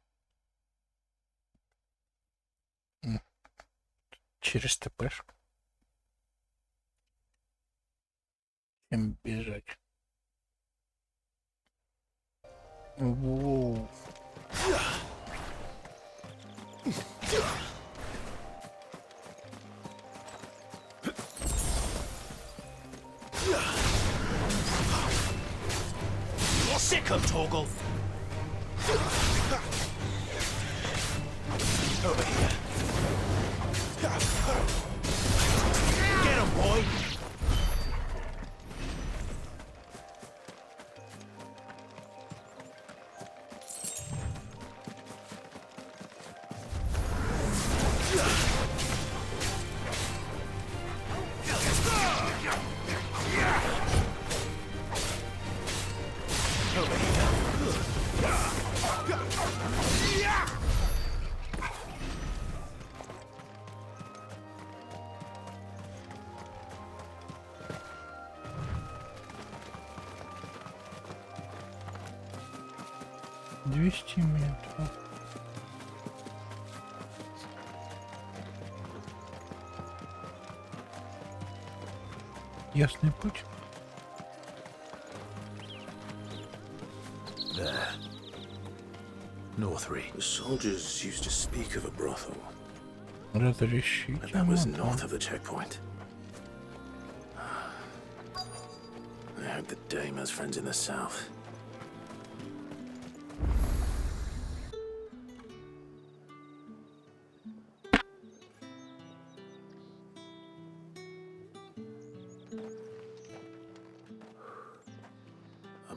Через ТПшку. Чем бежать. Воу. Sick of Torgal. Over here. Get him, boy. метров. Ясный путь. There. Northry. The soldiers used to speak of a brothel. Разрешите. And that was north of the checkpoint. I hope the dame has friends in the south.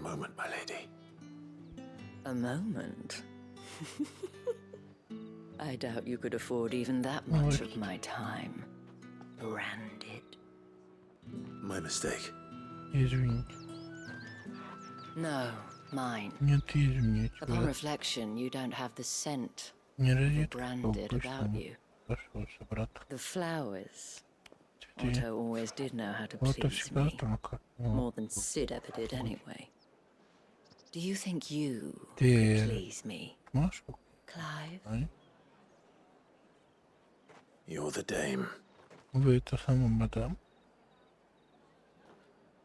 moment, my lady. A moment? I doubt you could afford even that much of my time. Branded. My mistake. Извините. No, mine. Нет, извините. Upon reflection, you don't have the scent Не of the разит, branded что about точно you. пошелся, брат. The flowers. Цветы. Otto always did know how to Вот это please всегда me. так. More than Sid ever did anyway. Do you think you Ты could please me, можешь? Clive? Ай? You're the dame. Вы это самое, мадам.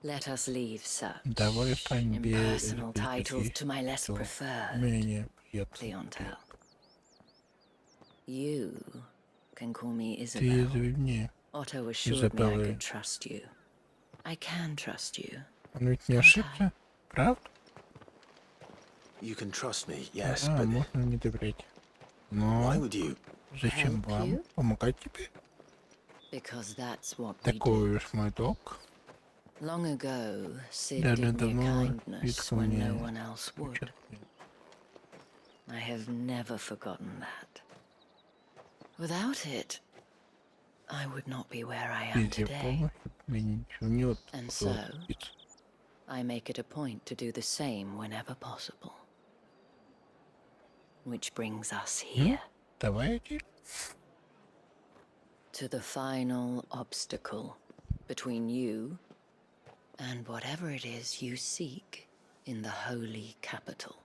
Let us leave such Давай оставим без impersonal titles to my less preferred менее приятно. clientele. You can call me Ты Isabel. извини. Otto assured me I Изабелла. could trust you. I can trust you. Он ведь не ошибся, правда? You can trust me, yes, Да, but можно не доверять. Но why would you? зачем Help вам you? помогать тебе? Because that's what we do. Такой уж мой долг. Long ago, Sid Да, did me a давно kindness Витка when мне no one else would. I have never forgotten that. Without it, I would not be where I am Без его today. помощи мне ничего не And so, удастся. I make it a point to do the same whenever possible. Which brings us here. Давайте. To the final obstacle between you and whatever it is you seek in the holy capital.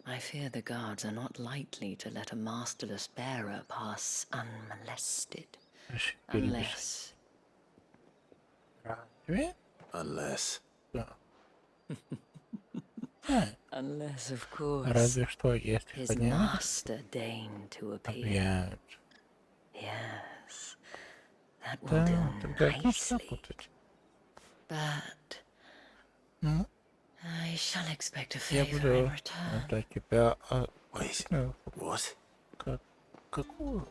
I fear the guards are not likely to let a masterless bearer pass unmolested. Unless... Unless. Unless, of course, Разве что, если his понять, master deigned to appear. опять. Yes, that will Да, do тогда это nicely. сработать. But Ну, I shall expect a я favor in буду return. ждать тебя Wait, what? Какую?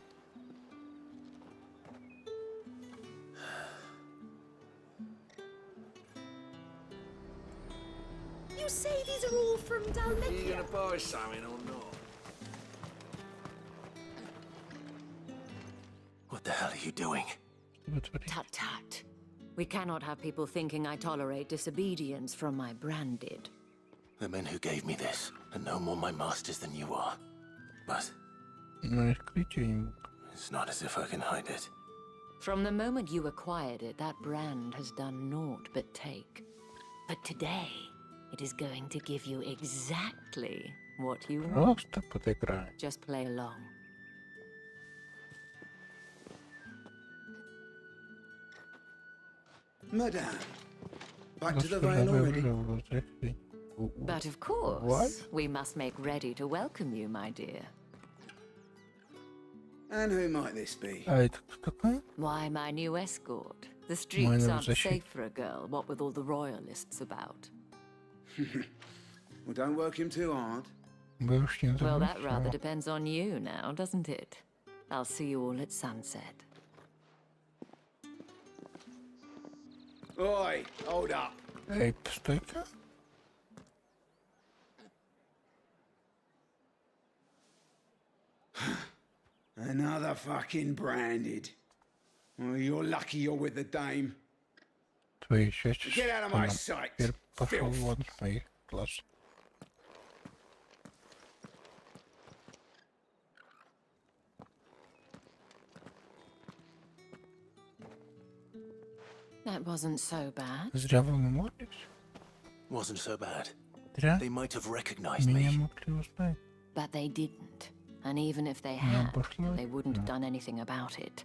You say these are all from Are you Dalmatia? gonna buy something or not? What the hell are you doing? Tut tut. We cannot have people thinking I tolerate disobedience from my branded. The men who gave me this are no more my masters than you are. But Ну, исключение. it's not as if I can hide it. From the moment you acquired it, that brand has done naught but take. But today, it is going to give you exactly what you want. Просто подыграй. Just play along. Madame, back to the Госпожа, veil вы already? уже возвратились. But of course, What? we must make ready to welcome you, my dear. And who might this be? А это кто такой? Why, my new escort. The streets aren't защитник. safe for a girl, what with all the royalists about. Well, don't work him too hard. Вы уж не Well, that забудьте. rather depends on you now, doesn't it? I'll see you all at sunset. Oi, hold up. Эй, постой-ка. Another fucking branded. Well, you're lucky you're with the dame. Твои счастья. Get out of my sight, Теперь пошел filth. вон с моих глаз. That wasn't so bad. Зря волновались. Wasn't so bad. Зря. They might have recognized Меня me. могли узнать. But they didn't. And even if they Не had, обошлось. they wouldn't have done anything about it.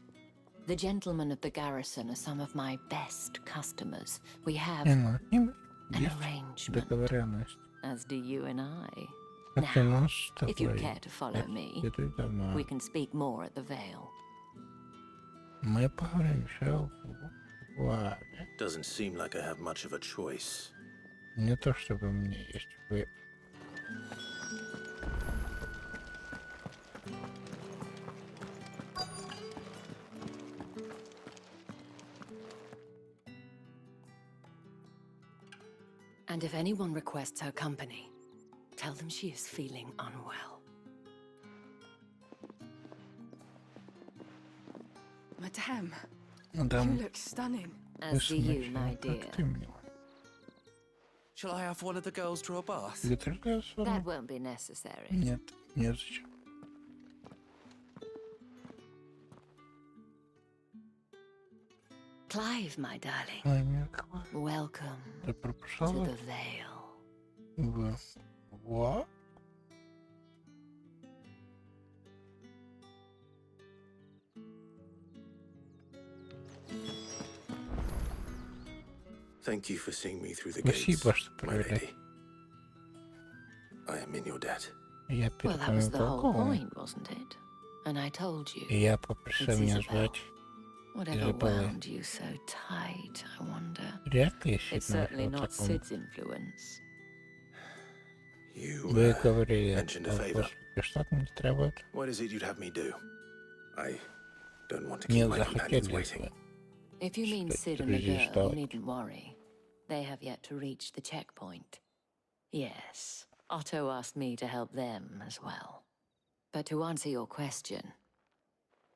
The gentlemen of the garrison are some of my best customers. We have Ну, с ними an есть arrangement, договоренность. as do you and I. Как и Now, нас с if you тобой. care to follow me, Следуй за мной. we can speak more at the Vale. Мы поговорим еще. Ладно. Doesn't seem like I have much of a choice. Не то чтобы у меня есть. Вы... And if anyone requests her company, tell them she is feeling unwell. Madame, Мадам, you look stunning. As do you, my dear. как ты мила. Shall I have one of the girls draw a bath? Тебе только я сорву? That won't be necessary. Нет, незачем. Clive, my darling. Ой, милка, Welcome добро to пожаловать the Vale. в... What? Thank you for seeing me through the gates, Спасибо, что my провели. lady. I am in your debt. Я Well, перед that вами was the whole долговым. point, wasn't it? And I told you. И я попросил It's меня Isabel. звать Whatever Isabella. wound you so tight, I wonder. Вряд ли It's сильно certainly not таком. Sid's influence. You Вы говорили, mentioned a favor. после что не требует. What is it you'd have me do? I don't want to keep Не my companions захотели waiting. бы. If you mean Что Sid and the girl, you режиссировать. needn't worry. They have yet to reach the checkpoint. Yes, Otto asked me to help them as well. But to answer your question,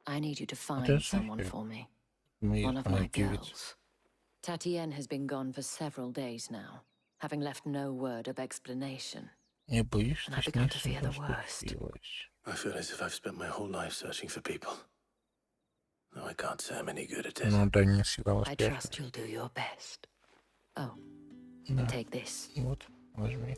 I need you to find Это someone зачем? for me. Мы One of my девицы. girls. Tatienne has been gone for several days now, having left no word of explanation. Я боюсь, And что I've с begun ней to fear the что-то worst. случилось. I feel as if I've spent my whole life searching for people. Though I can't say I'm any good at it. Ну да, не всегда I успешно. trust you'll do your best. Oh, Да. and take this. Вот, возьми.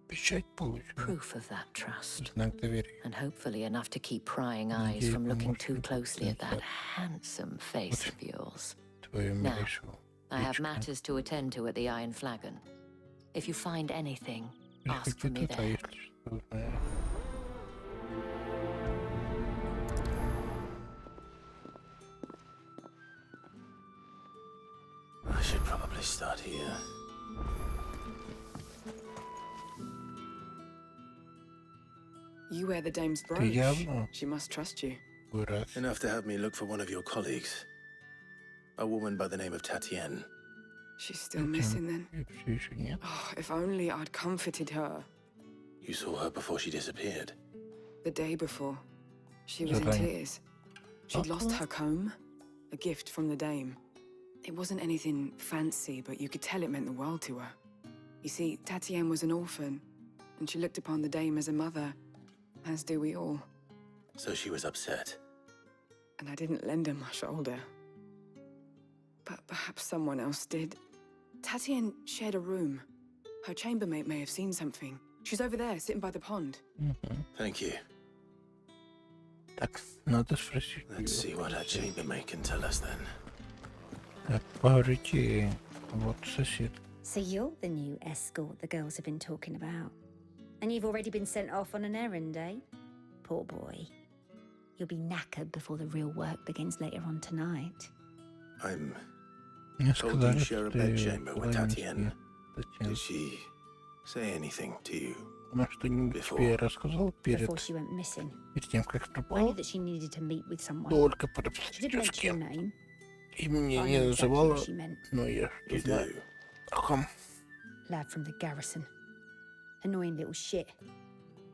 Печать получена. Proof of that trust. Знак доверия. And hopefully enough to keep prying eyes Надеюсь, from looking поможет too мне closely at that показать handsome face of yours. твою Now, милейшую I have личку. matters to attend to at the Iron Flagon. If you find anything, ask for me Приходи туда, there. если что узнаешь. I should probably start here. You wear the dame's Ты brooch. явно She must trust you. вырос. Enough to have me look for one of your colleagues. A woman by the name of Tatienne. She's still missing then. И все еще нет. Oh, if only I'd comforted her You saw her before she disappeared. the day before. She was in Задание. tears. She'd lost her comb, a gift from the dame. It wasn't anything fancy, but you could tell it meant the world to her. You see, Tatienne was an orphan, and she looked upon the dame as a mother, as do we all. So she was upset. And I didn't lend her my shoulder. But perhaps someone else did. Tatienne shared a room. Her chambermaid may have seen something. She's over there, sitting by the pond. Thank you. Так, надо спросить. Let's see what her chambermaid can tell us then. Так, поговорите, вот сосед. So you're the new escort the girls have been talking about. And you've already been sent off on an errand, eh? Poor boy. You'll be knackered before the real work begins later on tonight. I'm Мне told сказали, you share что a ты bedchamber with была Tatienne. Татьяна. Did she say anything to you? Она что-нибудь тебе рассказала перед Before she went missing. тем, как I knew пропала? that she needed to meet with someone. Только She didn't mention your name. Имени I не knew exactly называла, what she meant. но я You не знаю. do. О ком? Lad from the garrison. Annoying little shit.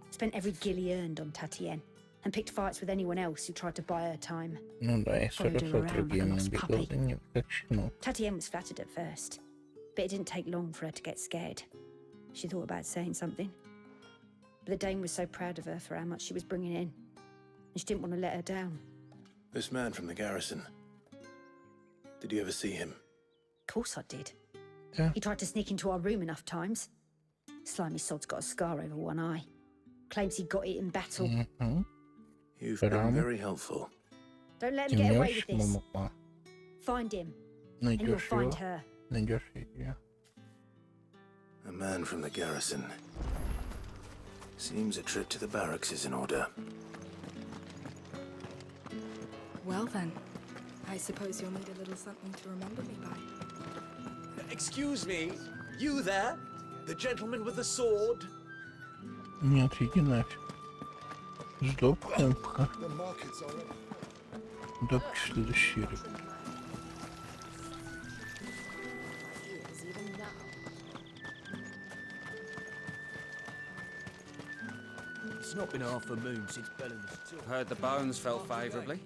Spent every guil he earned on Tatienne and picked fights with anyone else who tried to buy her time. Ну да, я Followed her ссорился с around like a другими, lost бегал puppy. за ним, как щенок. Tatienne was flattered at first, but it didn't take long for her to get scared. She thought about saying something. But the dame was so proud of her for how much she was bringing in, and she didn't want to let her down. This man from the garrison. Did you ever see him? Of course I did. Yeah. He tried to sneak into our room enough times. Slimy sod's got a scar over one eye. Claims he got it in battle. You've Прям. been very helpful. Don't let Ты him get мне away очень with this. помогла. Find him, and you'll Найдешь find его, her. найдешь ее. A man from the garrison. Seems a trip to the barracks is in order. Well then, I suppose you'll need a little something to remember me by. Excuse me, you there? The gentleman with the sword? Нет, иди нафиг. Жду, пока. До следующий рыб. It's not been half a moon since Belen was... Heard the bones fell favourably.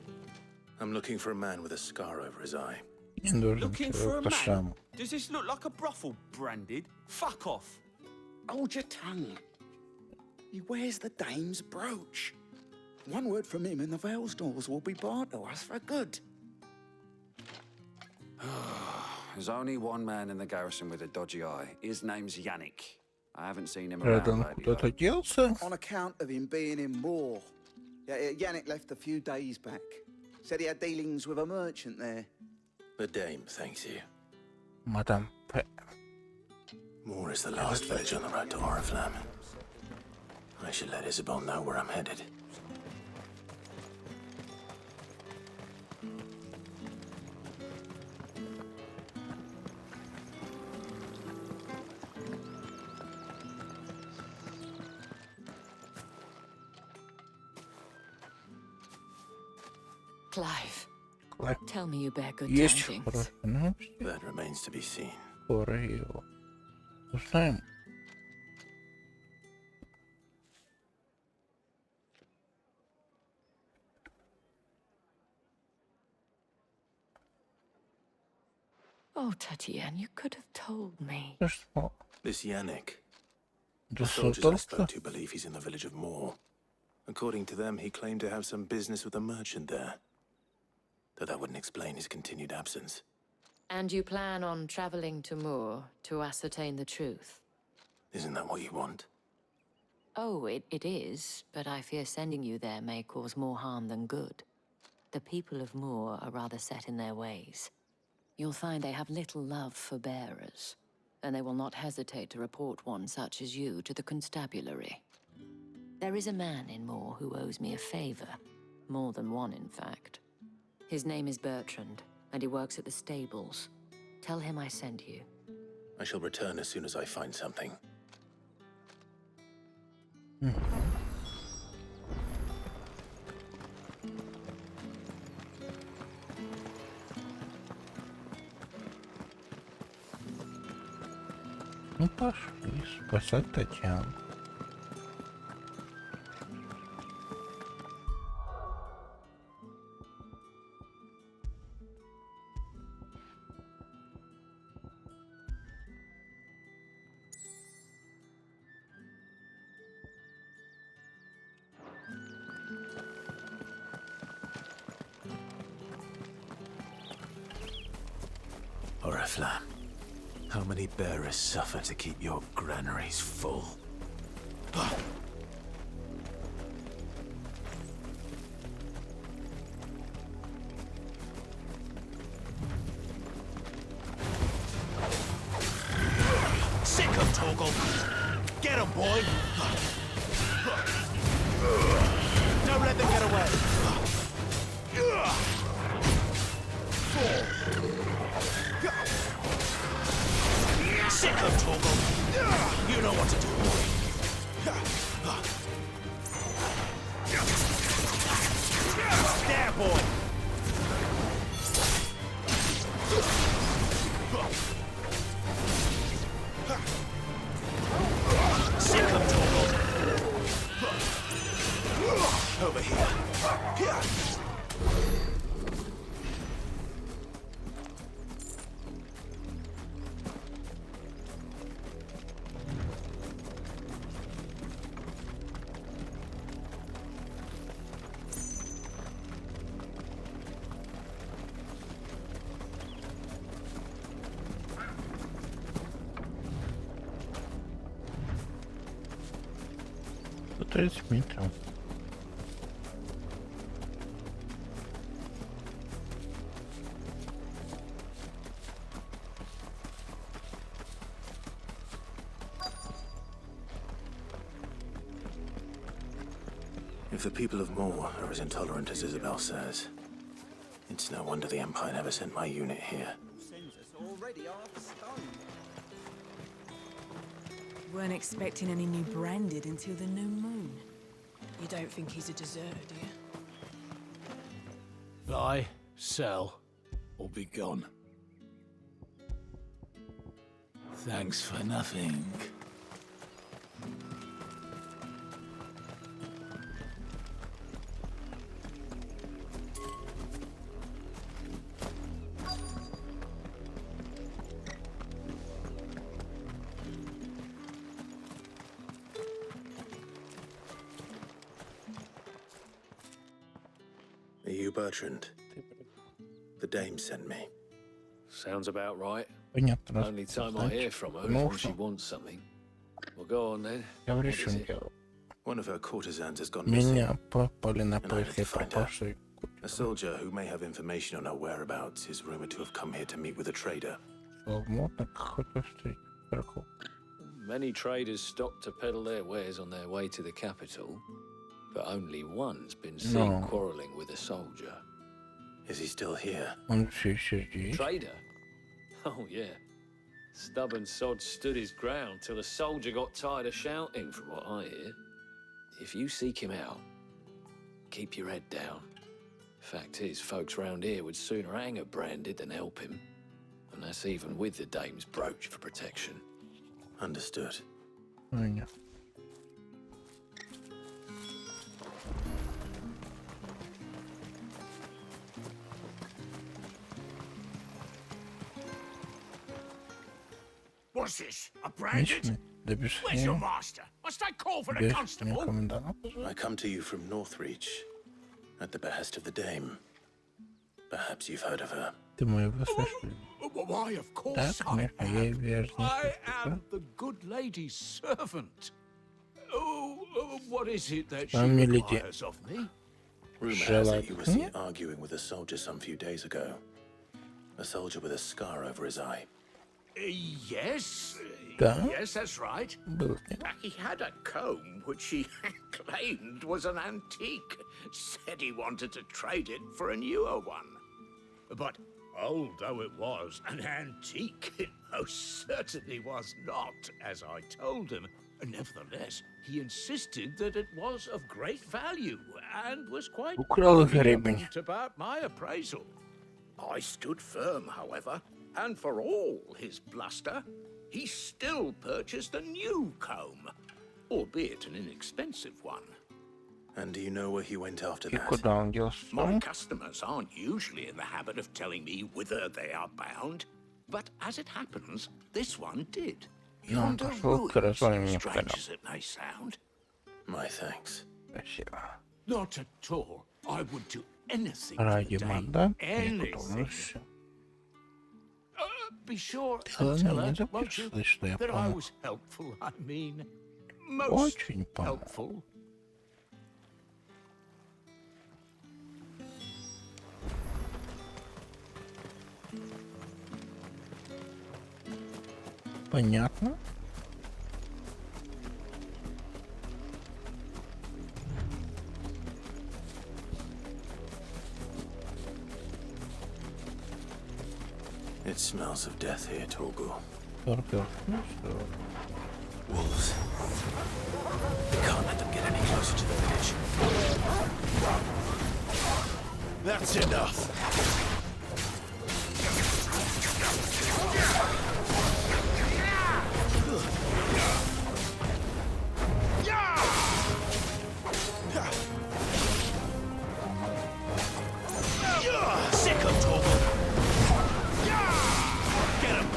I'm looking for a man with a scar over his eye. Looking for a man? Does this look like a brothel branded? Fuck off. Hold your tongue. He wears the dame's brooch. One word from him and the Vale's doors will be barred to us for good. There's only one man in the garrison with a dodgy eye. His name's Yannick. I haven't seen him around lately. On account of him being in war. Yeah, Yannick left a few days back. Said he had dealings with a merchant there. The dame thanks you. Мадам. Moor is the last village on the road to Oriflamme. I should let Isabel know where I'm headed. Clive. Tell me you bear good Есть tidings. хорошие новости. That remains to be seen. Скоро его узнаем. Oh, Tatiana, you could have told me. This Yannick. The The soldiers I spoke soldiers? to believe he's in the village of Moor. According to them, he claimed to have some business with a merchant there. Though that wouldn't explain his continued absence. And you plan on traveling to Moor to ascertain the truth? Isn't that what you want? Oh, it is, but I fear sending you there may cause more harm than good. The people of Moor are rather set in their ways. You'll find they have little love for bearers, and they will not hesitate to report one such as you to the constabulary. There is a man in Moor who owes me a favor. More than one, in fact. His name is Bertrand, and he works at the stables. Tell him I sent you. I shall return as soon as I find something. Ну пошли спасать Татьяну. Oriflamme, how many bearers suffer to keep your granaries full? Sick of Torgal! Get him, boy! Don't let them get away! Sick of Torgal! You know what to do, boy! There, boy! Sick of Torgal! Over here. За 30 метров. If the people of Moor are as intolerant as Isabel says, it's no wonder the Empire never sent my unit here. Weren't expecting any new branded until the new moon. You don't think he's a deserter, do you? Buy, sell, or be gone. Thanks for nothing. Are you Bertrand? The dame sent me. Sounds about right. Понятно. Only time I hear from her is when she wants something. Well, go on then. Я в What is it? решенке. One of her courtesans has gone missing. Меня попали на And I need поиски to find her. пропавшей. A soldier who may have information on her whereabouts is rumored to have come here to meet with a trader. Можно какой-то встретить. Хорошо. Many traders stop to peddle their wares on their way to the capital, but only one's been seen No. quarrelling with a soldier. Is he still here? Он все еще здесь. Trader? Oh, yeah. Stubborn sod stood his ground till the soldier got tired of shouting, from what I hear. If you seek him out, keep your head down. Fact is, folks round here would sooner hang a branded than help him. And that's even with the dame's brooch for protection. Understood. Понятно. What's this? A branded? Личный. Where's your Допиши. master? Must I call for the Без constable? коменданта. I come to you from Northreach, at the behest of the dame. Perhaps you've heard of her. Ты мой выслушай. Why, of course Да, I конечно, я и верно. I am the good lady's servant. What is it that she Фамилия. requires of me? Rumor has it you were seen arguing with a soldier some few days ago. A soldier with a scar over his eye. Yes. Да. Yes, that's right. Был с ним. He had a comb which he claimed was an antique. Said he wanted to trade it for a newer one. But old though it was, an antique it most certainly was not, as I told him. Nevertheless, he insisted that it was of great value and was quite Украл гребень. adamant about my appraisal. I stood firm, however, and for all his bluster, he still purchased a new comb, albeit an inexpensive one. And do you know where he went after И that? куда он делся? My customers aren't usually in the habit of telling me whither they are bound, but as it happens, this one did. Ну, он пошел к развалине Strange поля. as it may sound. My thanks. Спасибо. Not at all. I would do anything Ради for the dame. Мадам. Я Anything. подумал, все. Be sure Ты and tell главное, her, не won't you, записывай, что я that I помог. was helpful. I mean, most Очень помог. helpful. Понятно. It smells of death here, Torgul. Только, ну что. Wolves. We can't let them get any closer to the village. That's enough. Sick of Torgul. Get him.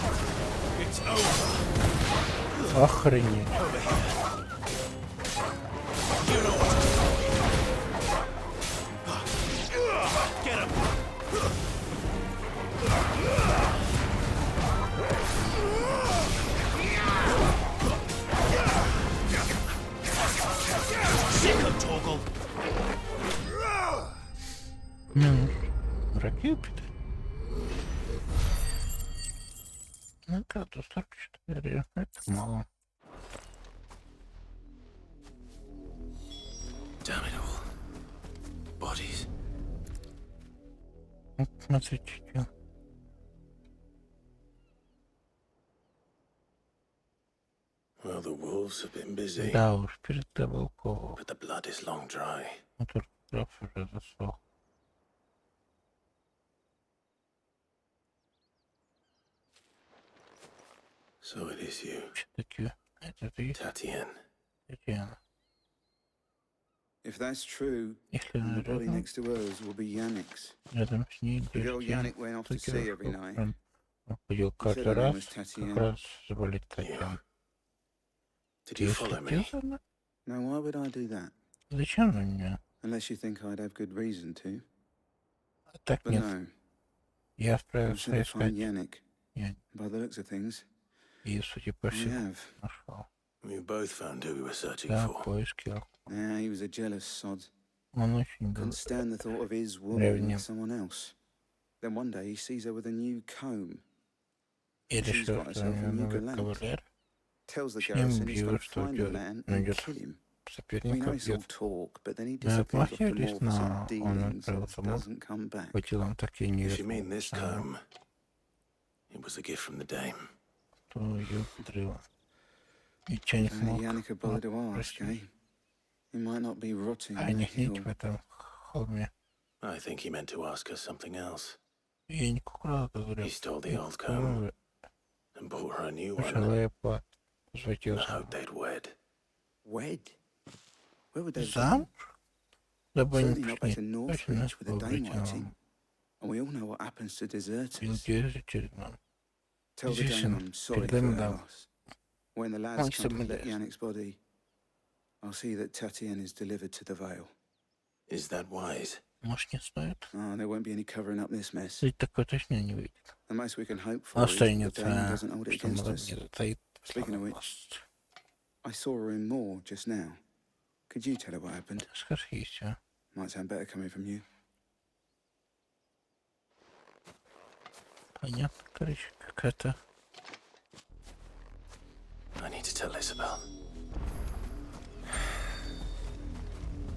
It's over. Охренеть. Over here. You know what to do. Get him. Sick of Torgul. Ну, ракеты. Награду 44. Это мало. Damn it all. Bodies. Вот смотрите. Well, the wolves have been busy. Да уж, перед Табалковым. But the blood is long dry. Но только кровь уже засох. So it is you. Все-таки это ты, Tatian. Татьяна. If that's true, Если then the она body рядом, next to hers will be Yannick's. рядом с ней The girl девушки, Yannick went off to sea every night. он ходил He said каждый her name раз, was как Tatiana. раз заболеть Татьяна. Did you follow me? Now, why would I do that? Зачем на меня? Unless you think I'd have good reason to. Так But нет. no, Я I'm отправился sure to искать find Yannick. Янь. By the looks of things, И, судя по I всему, have. нашел. We both found who we were searching Да, for. поиски. Yeah, he was a jealous sod. Он очень был Couldn't stand the thought of his woman ревнив. with someone else. Then one day he sees her with a new comb. И She's решил, got что у herself a него new новый gallant. кавалер. Tells the С ним garrison he's бьют, going to что find the man and найдет kill him. We соперника, know it's all бьет. talk, but then he Мы disappears off to отмахивались, more for some но он dealings and отправился муж. doesn't come back. По делам так и не If you mean this вернулся. comb, it was a gift from the dame. То ее подрыла. И чайник Only мог Yannick a bother to ask, eh? He might not be rotting а in не the гнить hill. в этом холме. I think he meant to ask us something else. Я никуда говорю. He stole the old comb and bought her a new one in Желая the возвратился. hope they'd wed. Wed? Where would they have Замуж? Дабы они Certainly not пришли back to точно Northridge with a по dame вытянутому. waiting. And we all know what happens to deserters. Билдезе очередном. Tell the dame I'm sorry for передай her мадам. loss. When the lads Ой, come to collect сомневаюсь. Yannick's body, I'll see that Tatienne is delivered to the Vale. Is that wise? Может, не стоит? Oh, there won't be any covering up this mess. Ведь такое точно не выйдет. The most we can hope for is that the dame Останется, doesn't hold it что against мадам us. не затаит Speaking of which, I saw her in Moor just now. Could you tell her what happened? Скажи еще. Might sound better coming from you. Понятно, короче, какая-то... I need to tell Isabel.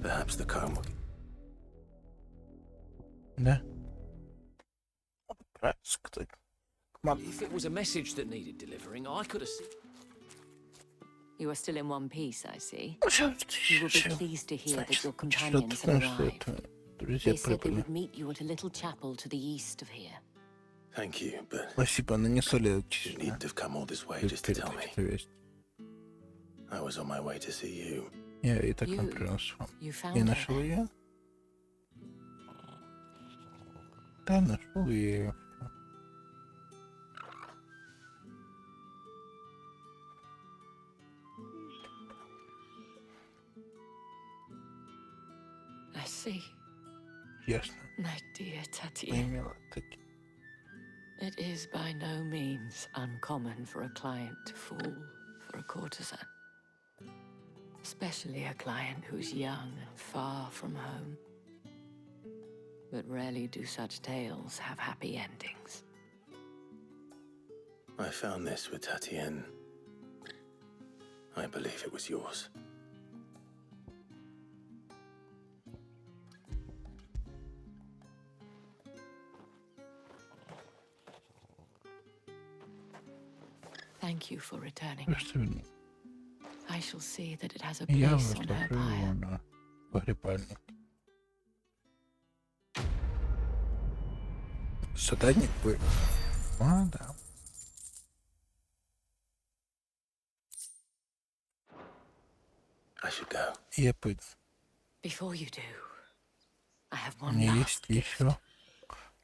Perhaps the comb will... Да. If it was a message that needed delivering, I could have seen. You are still in one piece, I see. You will be pleased to hear that your companions have arrived. They said they would meet you at a little chapel to the east of here. Thank you, but Спасибо, она не you солидчина. needn't have come all this way just to tell me. I was on my way to see you. Я и так напрягался. You found Я her нашел then? ее. Да, нашел ее. I see. Ясно. My dear Tatiana. Поимела таки. It is by no means uncommon for a client to fall for a courtesan. Especially a client who's young and far from home. But rarely do such tales have happy endings. I found this with Tatienne. I believe it was yours. Thank you for returning it. Что вернее. I shall see that it has a Я place on her выставлю его pyre. на погребальник. Задание был. Мадам. I should go. Я пойду. Before you do, I have У one меня last есть gift. еще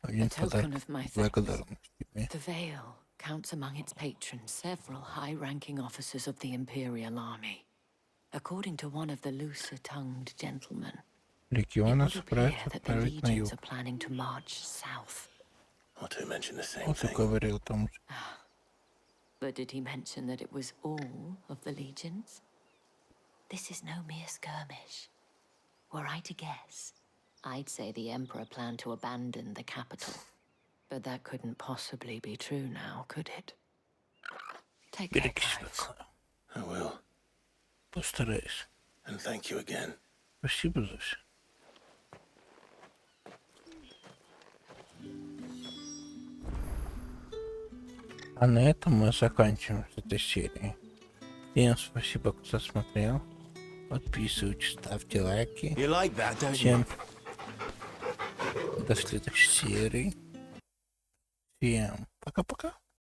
A один token подарок. of my thanks. Благодарность тебе. The Vale counts among its patrons several high-ranking officers of the Imperial Army. According to one of the looser-tongued gentlemen, it Легионы would appear собираются that the отправить на legions юг. are planning to march south. Otto mentioned the same Вот и thing. говорил тому же. But did he mention that it was all of the legions? This is no mere skirmish. Were I to guess, I'd say the Emperor planned to abandon the capital. But that couldn't possibly be true now, could it? Take care, guys. I will. Постараюсь. And thank you again. Спасибо за все. А на этом мы заканчиваем с этой серией. Всем спасибо, кто смотрел. Подписывайтесь, ставьте лайки. You like that, don't you? Всем до следующей серии. Всем пока-пока.